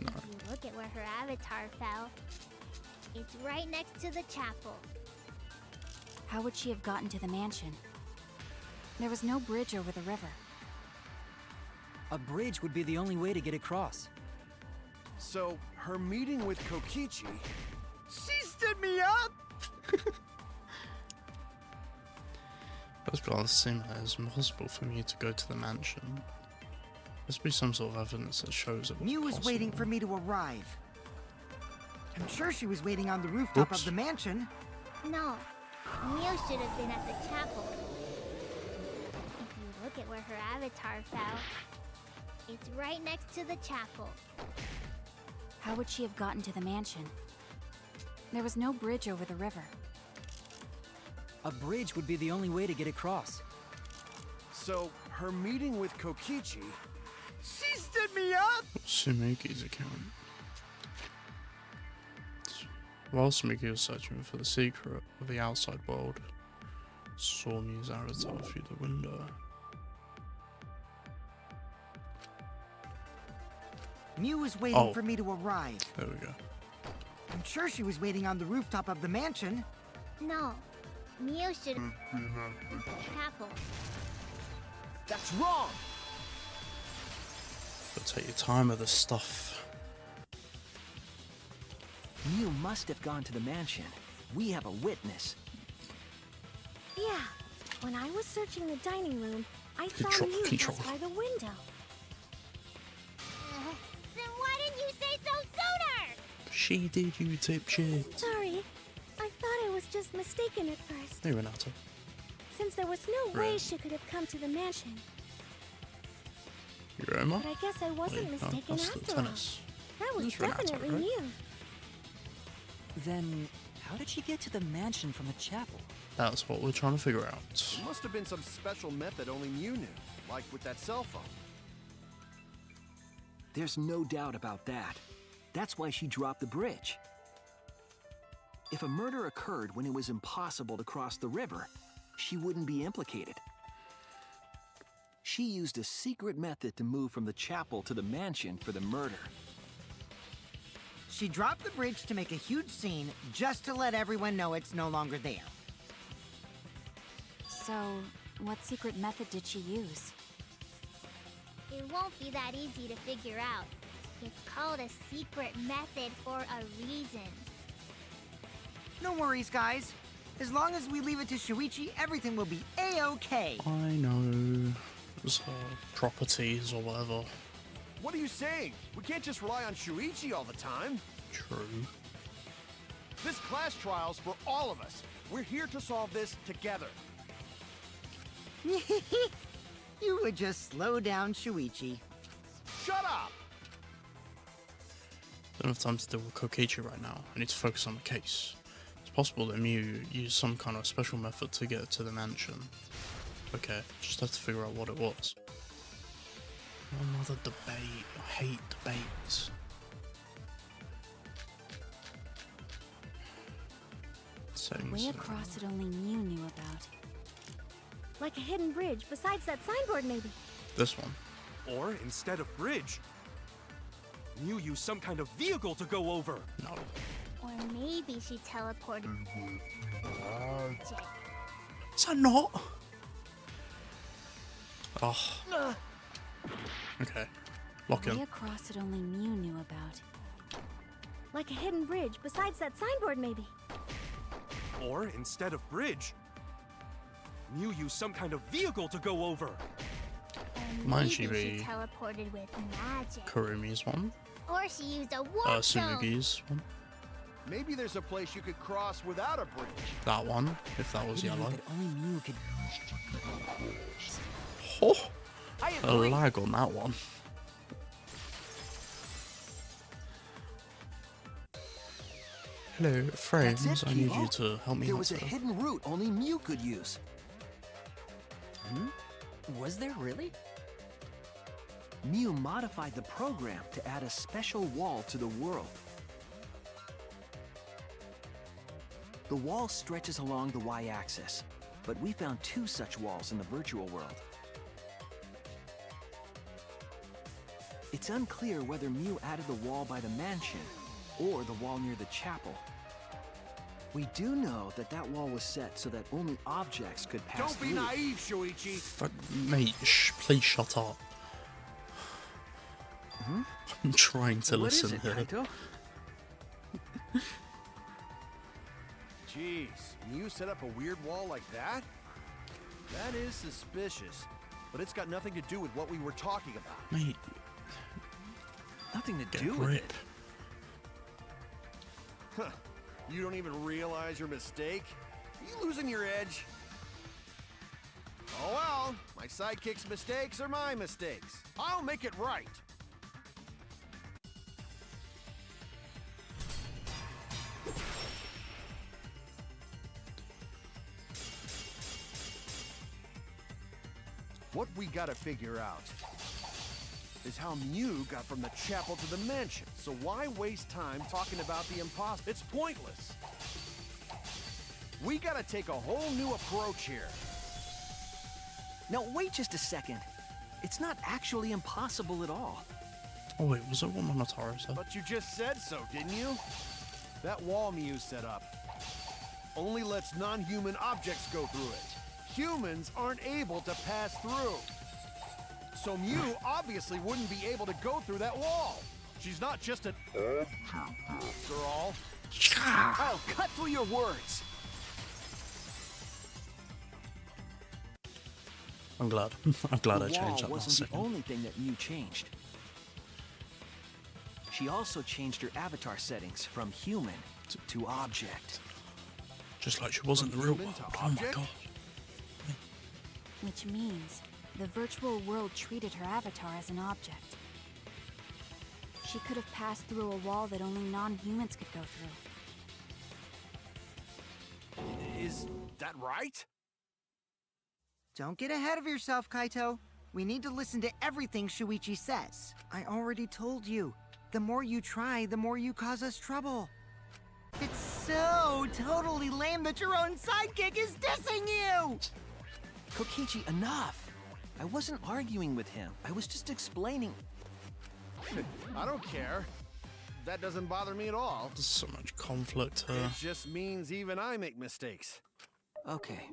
No. If you look at where her avatar fell, it's right next to the chapel. How would she have gotten to the mansion? There was no bridge over the river. A bridge would be the only way to get across. So, her meeting with Kokichi... She stood me up! It's got to seem that it's impossible for me to go to the mansion. Must be some sort of evidence that shows it was Mew was possible. waiting for me to arrive. I'm sure she was waiting on the rooftop of the mansion. No, Mew should have been at the chapel. If you look at where her avatar fell, it's right next to the chapel. How would she have gotten to the mansion? There was no bridge over the river. A bridge would be the only way to get across. So, her meeting with Kokichi... She stood me up! Sumugi's account. While Sumugi was searching for the secret of the outside world, saw Mew's avatar through the window. Mew was waiting for me to arrive. There we go. I'm sure she was waiting on the rooftop of the mansion. No, Mew should have been at the chapel. That's wrong! But take your time with this stuff. Mew must have gone to the mansion. We have a witness. Yeah, when I was searching the dining room, I saw Control, Mew control. pass by the window. Then why didn't you say so sooner? She did, you dipshit. Sorry, I thought I was just mistaken at first. Hey, Renata. Since there was no way Right. she could have come to the mansion. You're Emma? But I guess I wasn't mistaken that's the after all. tennis. That was It's Renata, definitely right? Mew. Then, how did she get to the mansion from the chapel? That's what we're trying to figure out. There must have been some special method only Mew knew, like with that cell phone. There's no doubt about that. That's why she dropped the bridge. If a murder occurred when it was impossible to cross the river, she wouldn't be implicated. She used a secret method to move from the chapel to the mansion for the murder. She dropped the bridge to make a huge scene just to let everyone know it's no longer there. So, what secret method did she use? It won't be that easy to figure out. It's called a secret method for a reason. No worries, guys. As long as we leave it to Shuichi, everything will be A-okay. I know. It's properties or whatever. What are you saying? We can't just rely on Shuichi all the time. True. This class trial's for all of us. We're here to solve this together. You would just slow down Shuichi. Shut up! Don't have time to deal with Kokichi right now. I need to focus on the case. It's possible that Mew used some kind of special method to get to the mansion. Okay, just have to figure out what it was. Another debate. I hate debates. The Settings. way across it only Mew knew about. Like a hidden bridge besides that signboard, maybe. This one. Or instead of bridge, Mew used some kind of vehicle to go over. No. Or maybe she teleported. Is that not? Oh. Okay. Lock The way in. across it only Mew knew about. Like a hidden bridge besides that signboard, maybe. Or instead of bridge, Mew used some kind of vehicle to go over. Or Might maybe she be she teleported with magic. Kurumi's one. Or she used a warp zone. Sumugi's one. Maybe there's a place you could cross without a bridge. That one, if that was Who knew yellow. that only Mew could. Oh, I a agree. lag on that one. Hello, frames. That's it, I need Kibo. you to help me There out was a here. hidden route only Mew could use. Was there really? Mew modified the program to add a special wall to the world. The wall stretches along the y-axis, but we found 2 such walls in the virtual world. It's unclear whether Mew added the wall by the mansion or the wall near the chapel. We do know that that wall was set so that only objects could pass Don't be through. naive, Shuichi. Mate, please shut up. I'm trying to What is listen it, here. Kaito? Jeez, you set up a weird wall like that? That is suspicious, but it's got nothing to do with what we were talking about. Mate, Nothing to get do a with grip. it. Huh. You don't even realize your mistake? Are you losing your edge? Oh well, my sidekick's mistakes are my mistakes. I'll make it right. What we gotta figure out is how Mew got from the chapel to the mansion. So why waste time talking about the impossible? It's pointless. We gotta take a whole new approach here. Now, wait just a second. It's not actually impossible at all. Oh wait, was it what Monotaro said? But you just said so, didn't you? That wall Mew set up only lets non-human objects go through it. Humans aren't able to pass through. So Mew obviously wouldn't be able to go through that wall. She's not just an object after all. I'll cut through your words. I'm glad. I'm glad I The changed wall that last wasn't the second. only thing that Mew changed. She also changed her avatar settings from human to object. Just like she was in the real world. Oh my god. Which means the virtual world treated her avatar as an object. She could have passed through a wall that only non-humans could go through. Is that right? Don't get ahead of yourself, Kaito. We need to listen to everything Shuichi says. I already told you. The more you try, the more you cause us trouble. It's so totally lame that your own sidekick is dissing you! Kokichi, enough! I wasn't arguing with him. I was just explaining. I don't care. That doesn't bother me at all. There's so much conflict here. It just means even I make mistakes. Okay.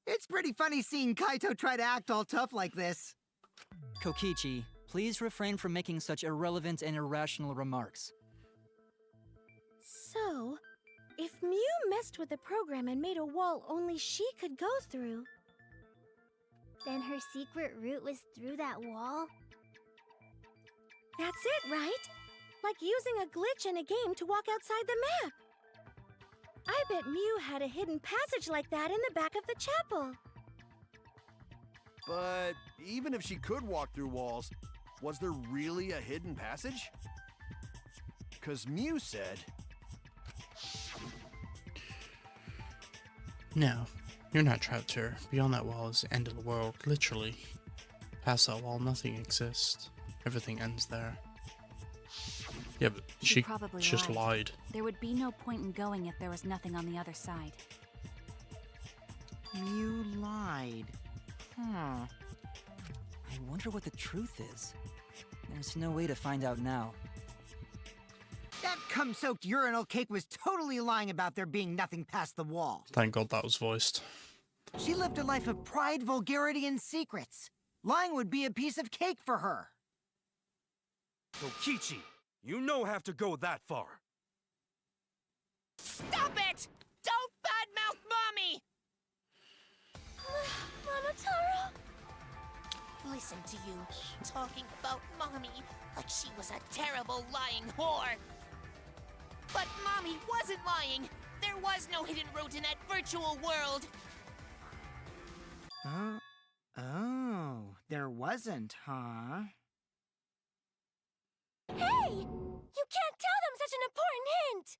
It's pretty funny seeing Kaito try to act all tough like this. Kokichi, please refrain from making such irrelevant and irrational remarks. So, if Mew messed with the program and made a wall only she could go through, Then her secret route was through that wall? that's it, right? Like using a glitch in a game to walk outside the map. I bet Mew had a hidden passage like that in the back of the chapel. But even if she could walk through walls, was there really a hidden passage? Because Mew said... No, you're not trapped here. Beyond that wall is the end of the world, literally. Past that wall, nothing exists. Everything ends there. Yeah, but she probably just lied. There would be no point in going if there was nothing on the other side. Mew lied. I wonder what the truth is. There's no way to find out now. That cum-soaked urinal cake was totally lying about there being nothing past the wall. Thank God that was voiced. She lived a life of pride, vulgarity, and secrets. Lying would be a piece of cake for her. Kokichi, you no have to go that far. Stop it! Don't badmouth Mommy! Monotaro? Listen to you, talking about Mommy like she was a terrible lying whore. But Mommy wasn't lying. There was no hidden route in that virtual world. Oh, there wasn't, huh? Hey! You can't tell them such an important hint!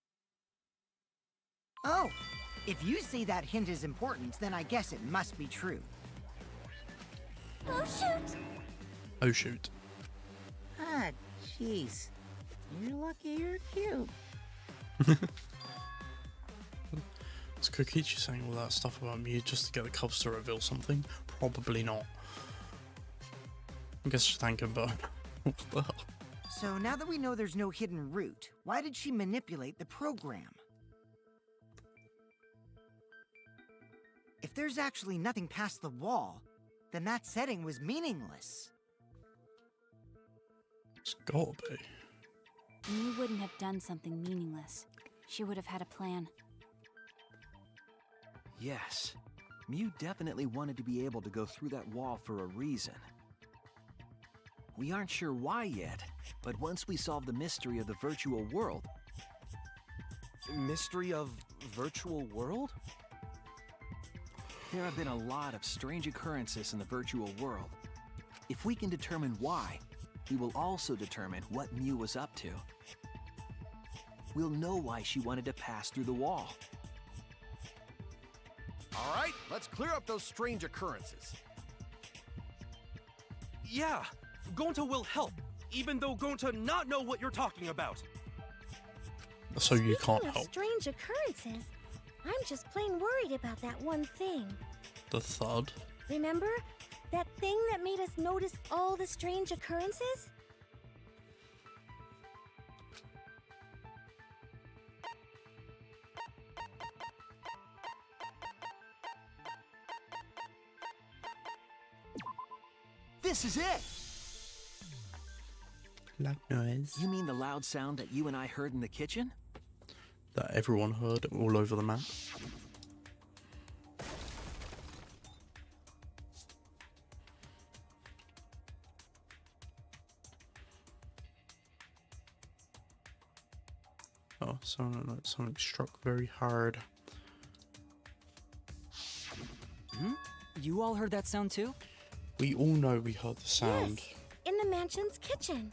Oh, if you say that hint is important, then I guess it must be true. Oh, shoot! Oh shoot. Ah, jeez. You're lucky you're cute. Is Kokichi saying all that stuff about me just to get the Cubs to reveal something? Probably not. I guess she's thanking, but what the hell? So now that we know there's no hidden route, why did she manipulate the program? If there's actually nothing past the wall, then that setting was meaningless. It's gotta be. Mew wouldn't have done something meaningless. She would have had a plan. Yes, Mew definitely wanted to be able to go through that wall for a reason. We aren't sure why yet, but once we solve the mystery of the virtual world... Mystery of virtual world? There have been a lot of strange occurrences in the virtual world. If we can determine why, we will also determine what Mew was up to. We'll know why she wanted to pass through the wall. All right, let's clear up those strange occurrences. Yeah, Gonta will help, even though Gonta not know what you're talking about. So you can't Speaking of help. strange occurrences, I'm just plain worried about that one thing. The thud. Remember? That thing that made us notice all the strange occurrences? This is it! Loud noise. You mean the loud sound that you and I heard in the kitchen? That everyone heard all over the map. Oh, sounded like something struck very hard. You all heard that sound too? We all know we heard the sound. Yes, in the mansion's kitchen.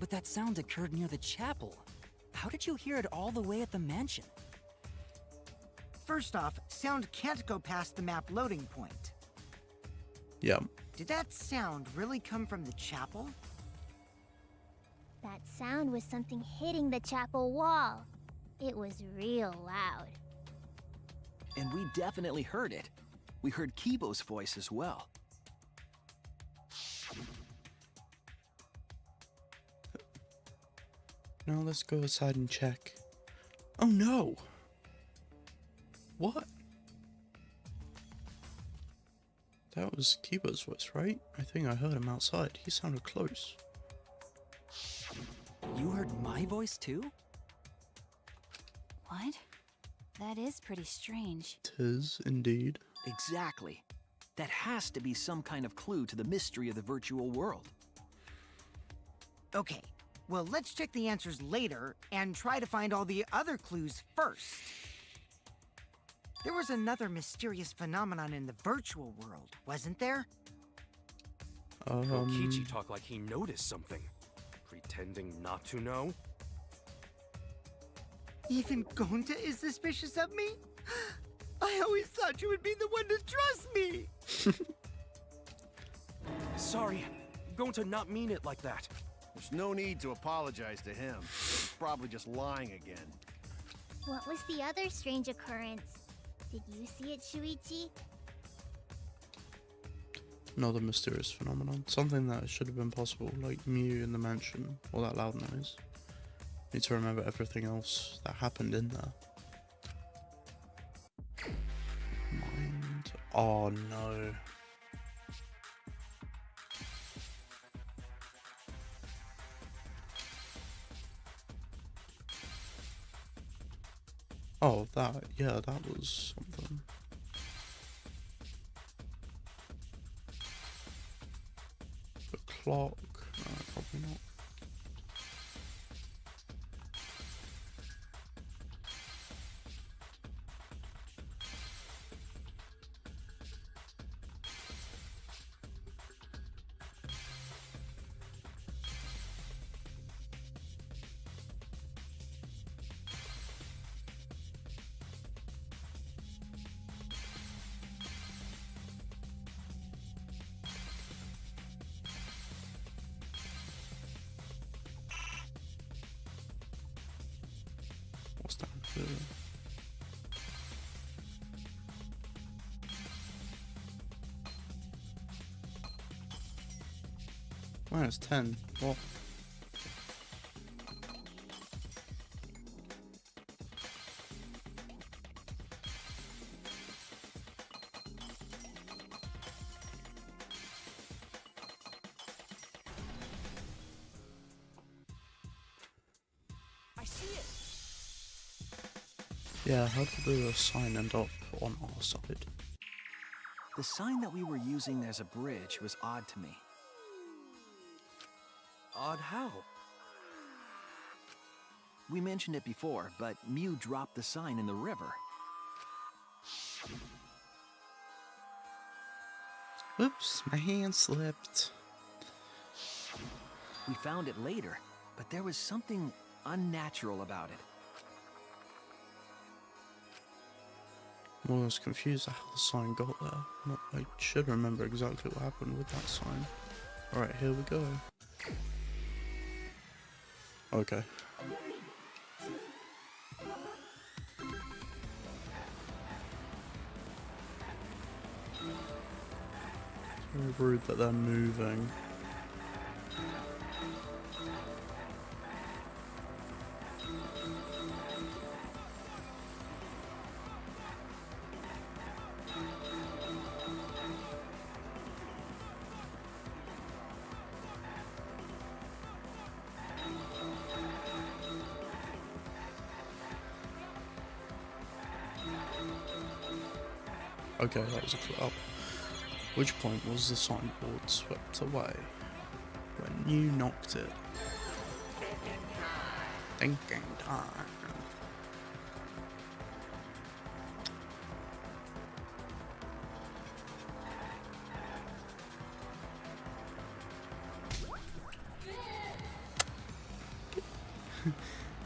But that sound occurred near the chapel. How did you hear it all the way at the mansion? First off, sound can't go past the map loading point. Yeah. Did that sound really come from the chapel? That sound was something hitting the chapel wall. It was real loud. And we definitely heard it. We heard Kibo's voice as well. Now let's go outside and check. Oh no! What? That was Kibo's voice, right? I think I heard him outside. He sounded close. You heard my voice too? What? That is pretty strange. 'Tis indeed. Exactly. That has to be some kind of clue to the mystery of the virtual world. Okay, well, let's check the answers later and try to find all the other clues first. There was another mysterious phenomenon in the virtual world, wasn't there? Kokichi talked like he noticed something. Pretending not to know? Even Gonta is suspicious of me? I always thought you would be the one to trust me! Sorry, Gonta not mean it like that. There's no need to apologize to him. He's probably just lying again. What was the other strange occurrence? Did you see it, Shuichi? Another mysterious phenomenon. Something that should have been possible, like Mew in the mansion, or that loud noise. Need to remember everything else that happened in there. Mind. Oh no. Oh, yeah, that was something. The clock? No, probably not. What's down here? Minus 10. What? Yeah, how did the sign end up on our side? The sign that we were using as a bridge was odd to me. Odd how? We mentioned it before, but Mew dropped the sign in the river. Oops, my hand slipped. We found it later, but there was something unnatural about it. Well, I was confused at how the sign got there. I should remember exactly what happened with that sign. Alright, here we go. Okay. Very rude that they're moving. Okay, that was a clue. Which point was the signboard swept away? When you knocked it. Thinking time.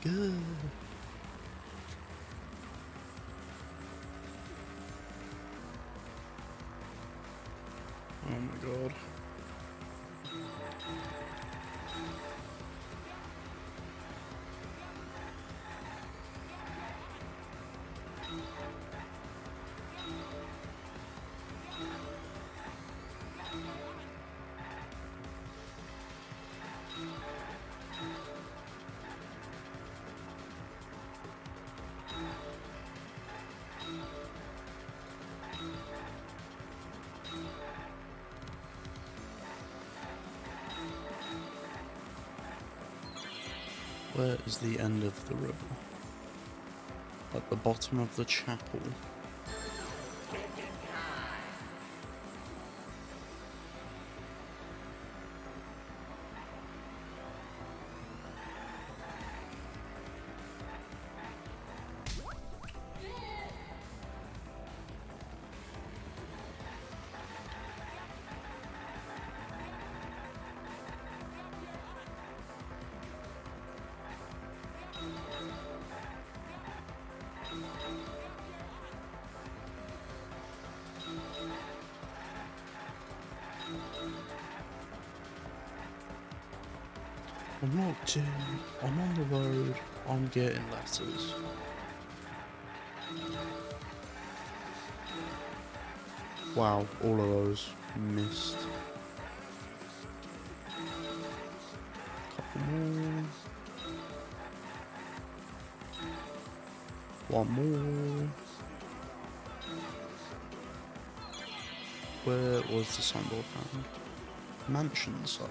Good. Oh my god. Where is the end of the river? At the bottom of the chapel. I'm not doing. I'm on the road. I'm getting letters. Wow, all of those missed. Couple more. One more. Where was the signboard found? Mansion side.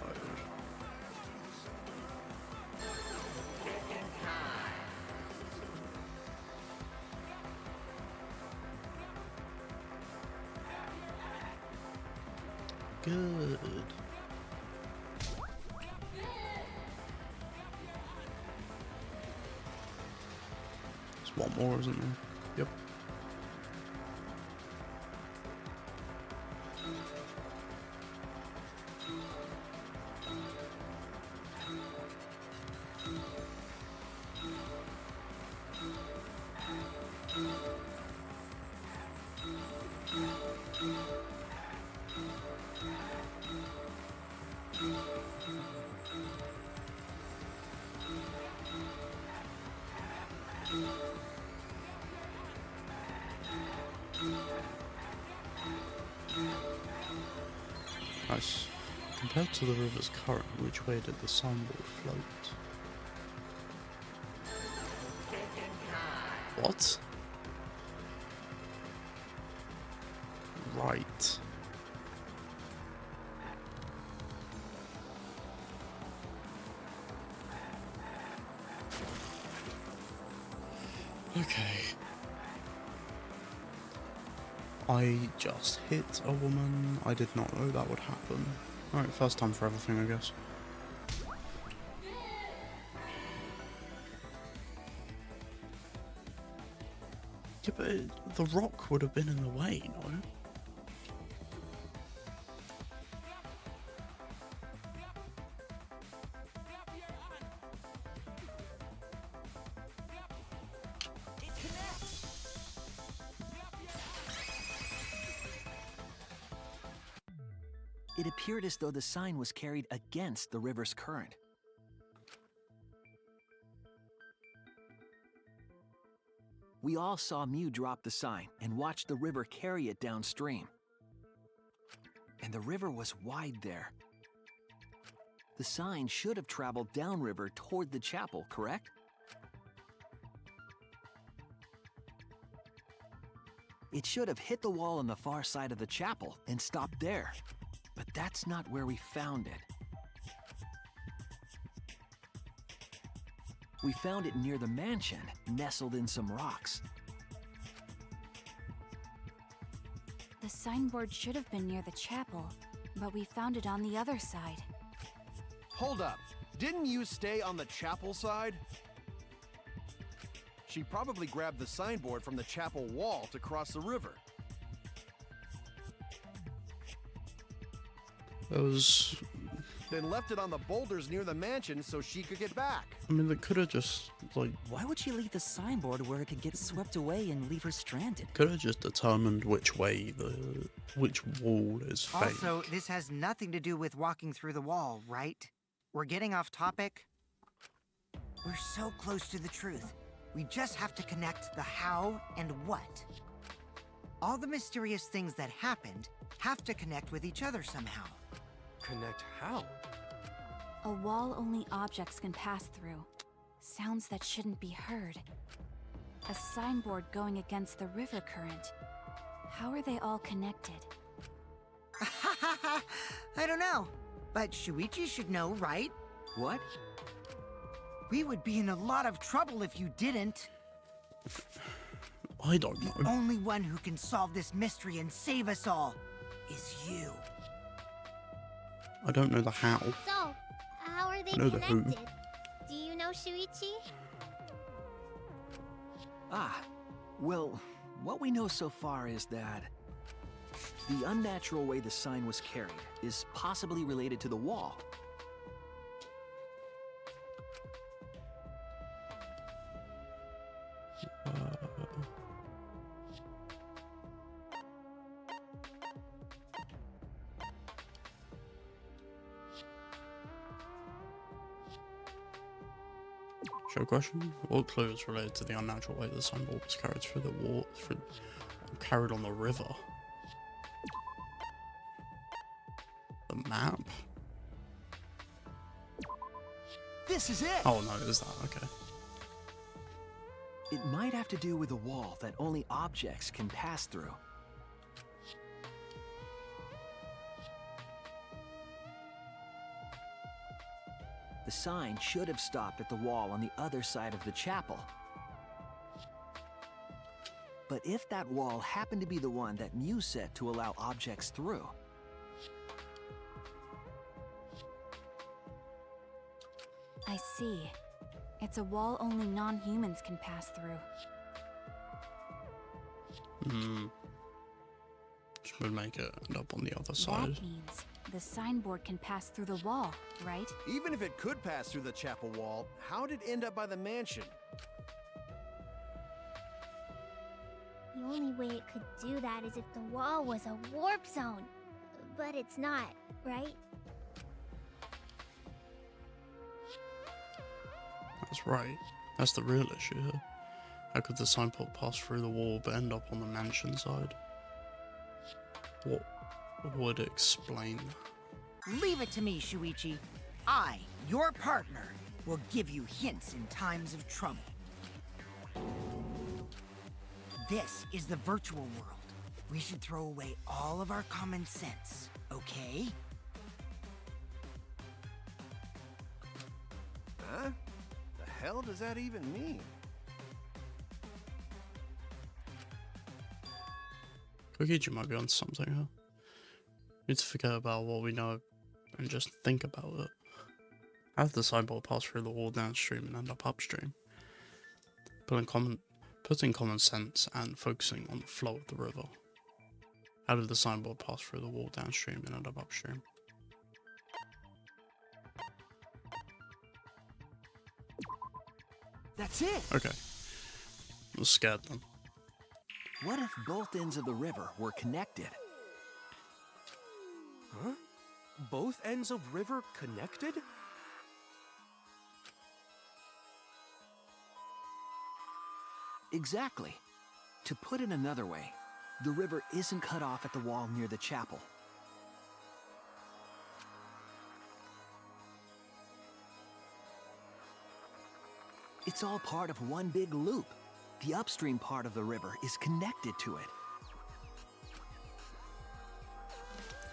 Good. There's one more, isn't there? Yep. Nice. Compared to the river's current, which way did the signboard float? What? Right. Okay. I just hit a woman. I did not know that would happen. Alright, first time for everything, I guess. Yeah, but the rock would have been in the way, no? It appeared as though the sign was carried against the river's current. We all saw Mew drop the sign and watch the river carry it downstream. And the river was wide there. The sign should have traveled downriver toward the chapel, correct? It should have hit the wall on the far side of the chapel and stopped there. But that's not where we found it. We found it near the mansion, nestled in some rocks. The signboard should have been near the chapel, but we found it on the other side. Hold up. Didn't you stay on the chapel side? She probably grabbed the signboard from the chapel wall to cross the river. It was... Then left it on the boulders near the mansion so she could get back. I mean, they could have just, like... Why would she leave the signboard where it could get swept away and leave her stranded? Could have just determined which way which wall is fake. Also, this has nothing to do with walking through the wall, right? We're getting off topic. We're so close to the truth. We just have to connect the how and what. All the mysterious things that happened have to connect with each other somehow. Connect how? A wall only objects can pass through. Sounds that shouldn't be heard. A signboard going against the river current. How are they all connected? I don't know. But Shuichi should know, right? What? We would be in a lot of trouble if you didn't. I don't know. The only one who can solve this mystery and save us all is you. I don't know the how. So, how are they I know the who. connected? Do you know Shuichi? Ah, well, what we know so far is that the unnatural way the sign was carried is possibly related to the wall. Show question. What clue is related to the unnatural way the signboard was carried through the wall, carried on the river? The map? This is it! Oh no, is that? Okay. It might have to do with a wall that only objects can pass through. The sign should have stopped at the wall on the other side of the chapel. But if that wall happened to be the one that Mew set to allow objects through, I see. It's a wall only non-humans can pass through. Which would make it end up on the other That side. means the signboard can pass through the wall, right? Even if it could pass through the chapel wall, how did it end up by the mansion? The only way it could do that is if the wall was a warp zone. But it's not, right? That's right. That's the real issue here. How could the signboard pass through the wall but end up on the mansion side? What would explain that? Leave it to me, Shuichi. I, your partner, will give you hints in times of trouble. This is the virtual world. We should throw away all of our common sense, okay? Huh? The hell does that even mean? Kokichi might be on something, huh? We need to forget about what we know and just think about it. How did the signboard pass through the wall downstream and end up upstream? Putting common sense and focusing on the flow of the river. How did the signboard pass through the wall downstream and end up upstream? That's it! Okay. I was scared then. What if both ends of the river were connected? Huh? Both ends of river connected? Exactly. To put it another way, the river isn't cut off at the wall near the chapel. It's all part of one big loop. The upstream part of the river is connected to it.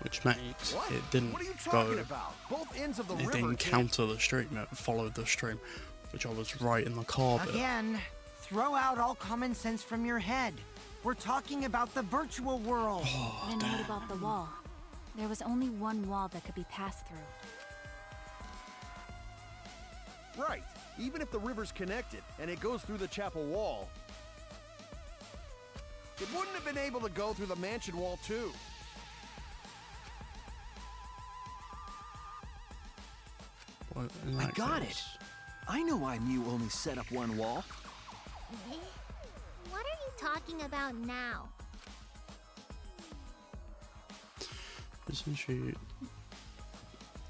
Which makes What? it didn't What are you go. talking about? Both ends of the It river didn't can't- counter the stream, it followed the stream. Which I was right in the car bit. Again, throw out all common sense from your head. We're talking about the virtual world. Then what about the wall? There was only one wall that could be passed through. Right. Even if the river's connected and it goes through the chapel wall, it wouldn't have been able to go through the mansion wall too. Well, in I that got case- it. I know why Mew only set up one wall. What are you talking about now? Isn't she...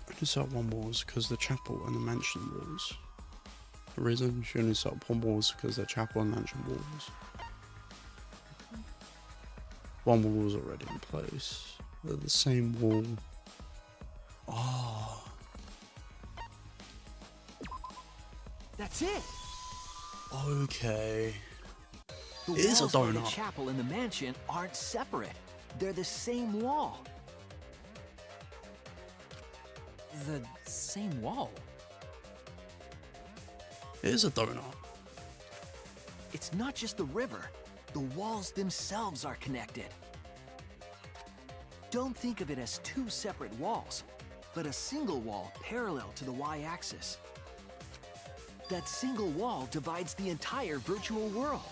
I just set up one wall is because the chapel and the mansion walls. The reason she only set up one wall is because the chapel and mansion walls. One wall was already in place. They're the same wall. Ah. That's it. Okay. The It is a walls by the donut. chapel and the mansion aren't separate. They're the same wall. The same wall? It is a donut. It's not just the river. The walls themselves are connected. Don't think of it as two separate walls, but a single wall parallel to the y-axis. That single wall divides the entire virtual world.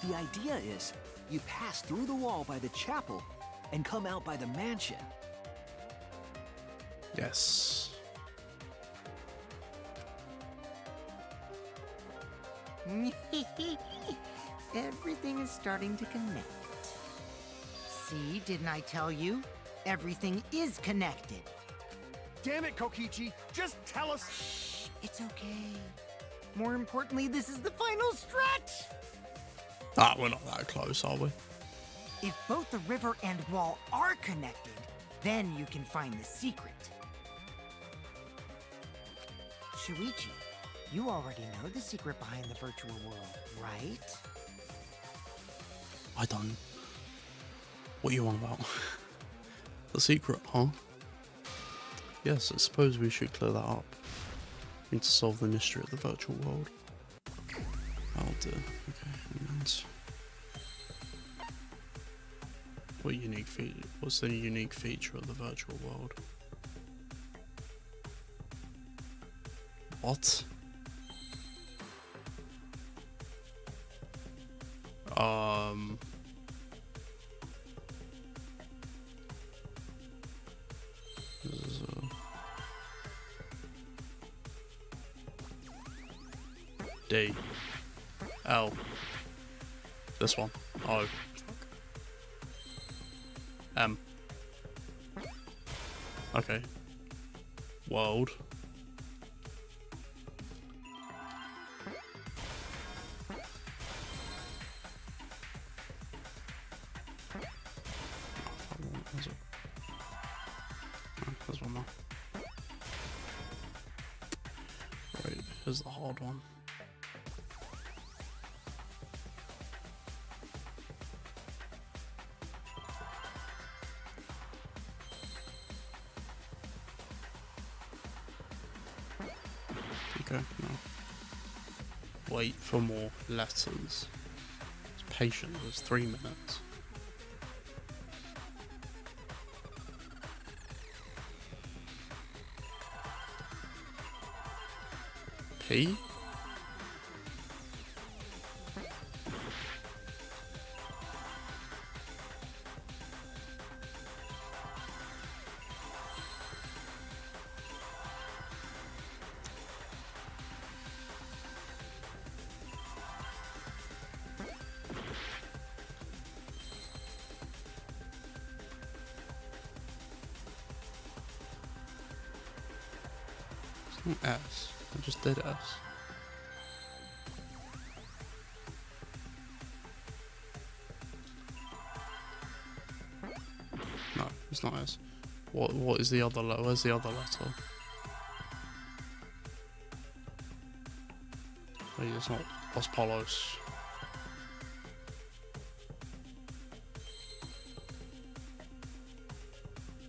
The idea is, you pass through the wall by the chapel and come out by the mansion. Yes. Everything is starting to connect. See, didn't I tell you? Everything is connected. Damn it, Kokichi! Just tell us. It's okay. More importantly, this is the final stretch! Ah, we're not that close, are we? If both the river and wall are connected, then you can find the secret. Shuichi, you already know the secret behind the virtual world, right? I don't. What are you on about? The secret, huh? Yes, I suppose we should clear that up. We need to solve the mystery of the virtual world. I'll do. Okay, and what unique feature? What's the unique feature of the virtual world? What? This is D. L. This one. O. M. Okay. World. There's one more. Right, here's the hard one. Okay, no. Wait for more letters. It's patient, there's 3 minutes. P? It's not S. I just did S. No, it's not S. What is the other letter? Where's the other letter? Wait, it's not Los Polos.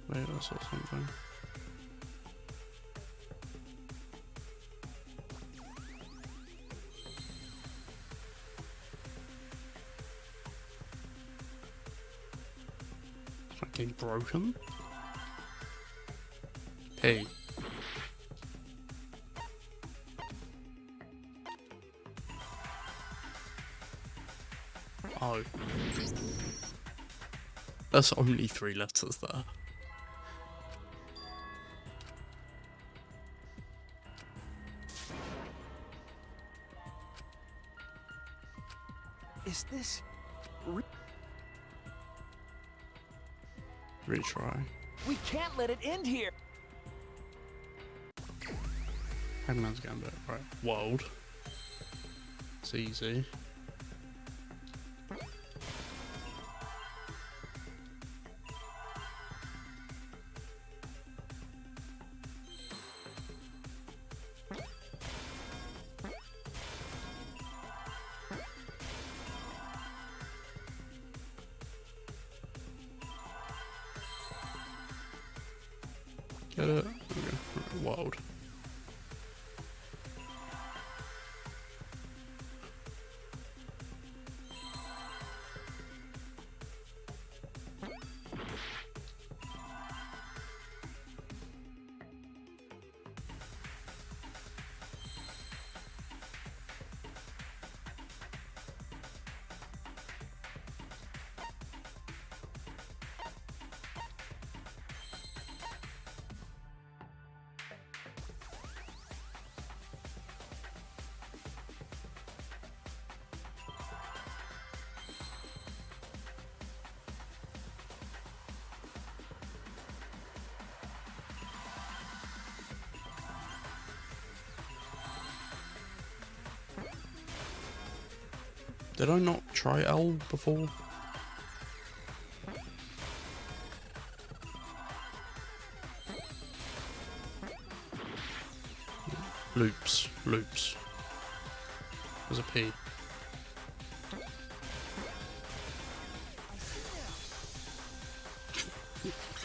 Wait, I saw something. Fucking broken? P. O. That's only 3 letters there. Is this... Retry. We can't let it end here! Hangman's Gambit. Right. World. It's easy. Get it? Okay. Right. World. Did I not try L before? Loops. Loops. There's a P.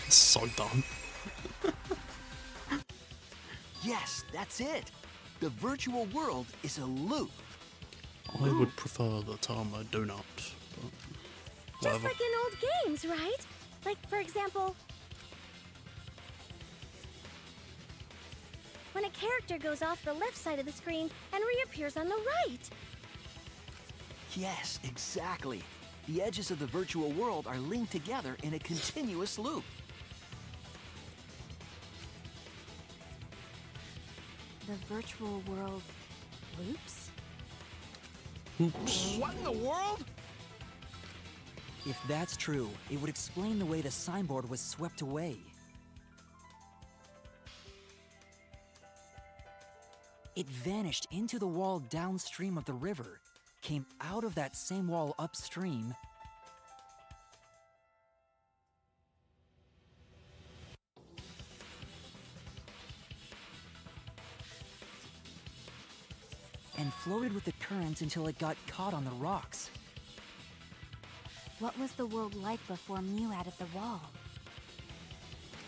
It's so dumb. Yes, that's it! The virtual world is a loop. I would prefer the term I do not, but Just whatever. like in old games, right? Like, for example, when a character goes off the left side of the screen and reappears on the right. Yes, exactly. The edges of the virtual world are linked together in a continuous loop. The virtual world loops? Oops. What in the world? If that's true, it would explain the way the signboard was swept away. It vanished into the wall downstream of the river, came out of that same wall upstream, and floated with the current until it got caught on the rocks. What was the world like before Mew added the wall?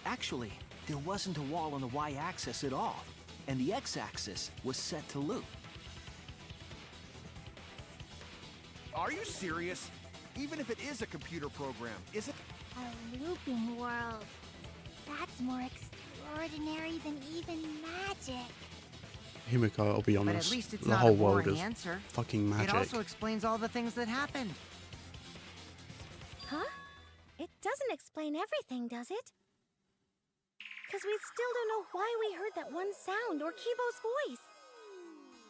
Actually, there wasn't a wall on the y-axis at all. and the x-axis was set to loop. Are you serious? Even if it is a computer program, is it? A looping world. That's more extraordinary than even magic. Himiko, I'll be But honest, at least it's the not whole a world boring is answer. fucking magic. It also explains all the things that happened. Huh? It doesn't explain everything, does it? Because we still don't know why we heard that one sound or Kibo's voice.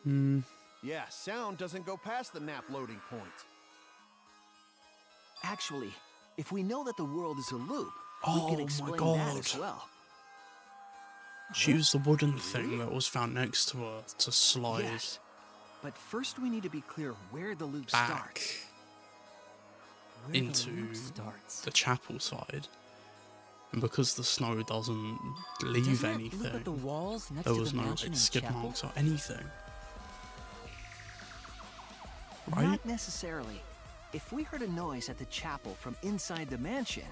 Hmm. Yeah, sound doesn't go past the nap loading point. Actually, if we know that the world is a loop, Oh we can my explain that God. as well. She used the wooden thing that was found next to her to slide Yes. But first we need to be clear where the loop back starts. Where into the loop starts. the chapel side. And because the snow doesn't leave Doesn't it anything, loop at the walls next there to was the no mansion like, and skid chapel? marks or anything. Right? Not necessarily. If we heard a noise at the chapel from inside the mansion,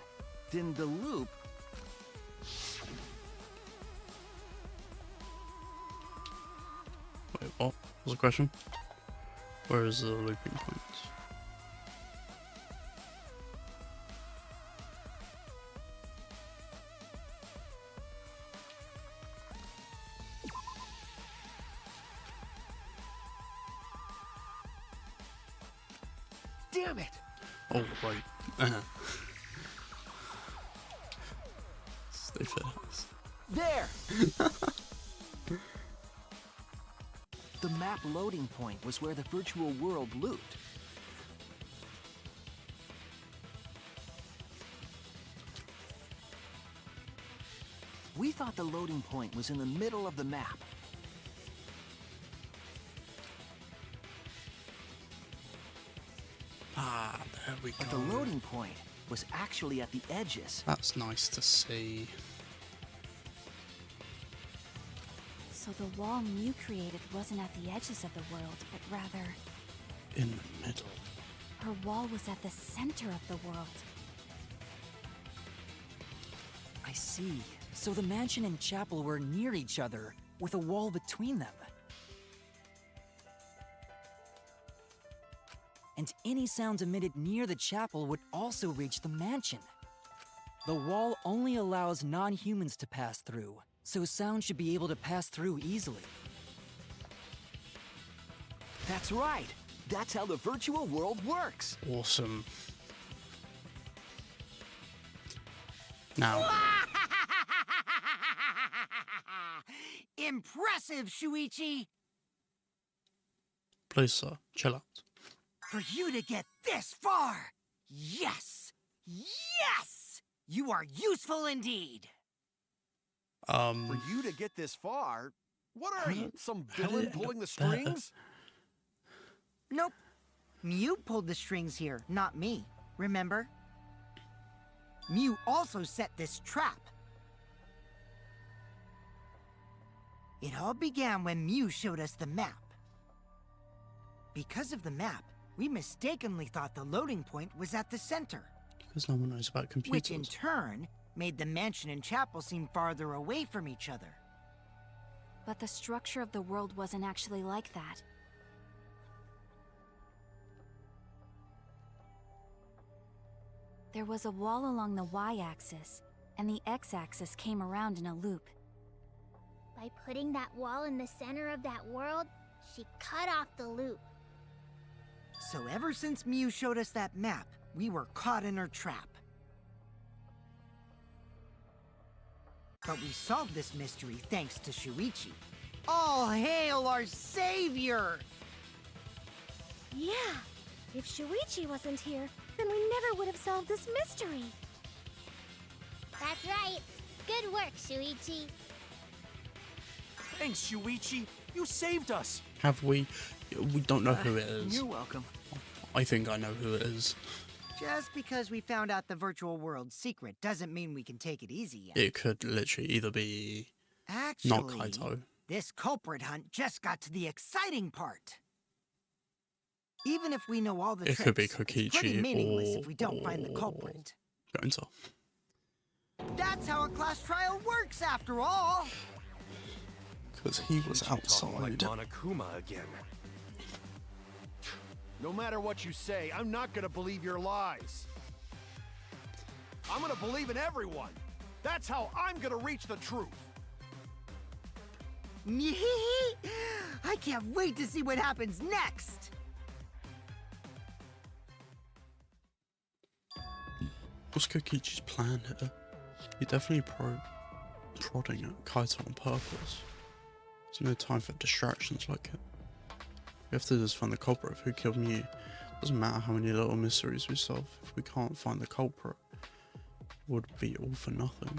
then the loop... Wait, what was the question? Where is the looping point? Damn it! Oh, right. Stupid ass. There! The map loading point was where the virtual world looped. We thought the loading point was in the middle of the map. Ah, there we But go. the loading point was actually at the edges. That's nice to see. So the wall Mew created wasn't at the edges of the world, but rather, In the middle. her wall was at the center of the world. I see. So the mansion and chapel were near each other, with a wall between them. And any sounds emitted near the chapel would also reach the mansion. The wall only allows non-humans to pass through, so sound should be able to pass through easily. That's right. That's how the virtual world works. Awesome. Now, Impressive, Shuichi! please, sir, chill out. For you to get this far! Yes! Yes! You are useful indeed! For you to get this far, what are you, some how did villain it end pulling up the there? strings? Nope. Mew pulled the strings here, not me. Remember? Mew also set this trap. It all began when Mew showed us the map. Because of the map, we mistakenly thought the loading point was at the center, Because no one knows about computers. which in turn made the mansion and chapel seem farther away from each other. But the structure of the world wasn't actually like that. There was a wall along the y-axis, and the x-axis came around in a loop. By putting that wall in the center of that world, she cut off the loop. So ever since Mew showed us that map, we were caught in her trap. But we solved this mystery thanks to Shuichi. All hail our savior! Yeah, if Shuichi wasn't here, then we never would have solved this mystery. That's right. Good work, Shuichi. Thanks, Shuichi. You saved us. Have we? We don't know who it is. You're welcome. I think I know who it is. Just because we found out the virtual world's secret doesn't mean we can take it easy yet. It could literally either be Actually, not Kaito. this culprit hunt just got to the exciting part. Even if we know all the It tricks, could be it's pretty Kokichi meaningless if we don't find the culprit. Gonzo. That's how a class trial works, after all. Because he was Talking like outside. Monokuma again. No matter what you say, I'm not gonna believe your lies. I'm gonna believe in everyone. That's how I'm gonna reach the truth. I can't wait to see what happens next! What's Kokichi's plan here? You're definitely prodding at Kaito on purpose. There's no time for distractions like it. We have to just find the culprit of who killed Mew. Doesn't matter how many little mysteries we solve, if we can't find the culprit, it would be all for nothing.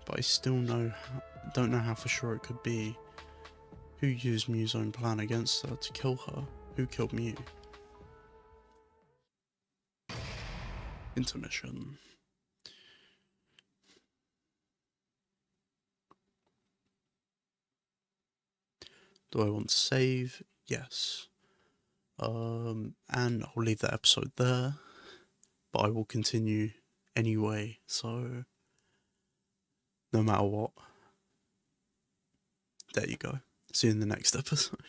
But I still don't know how for sure it could be. Who used Mew's own plan against her to kill her? Who killed Mew? Intermission. Do I want to save? Yes. And I'll leave that episode there, but I will continue anyway, so no matter what, there you go. See you in the next episode.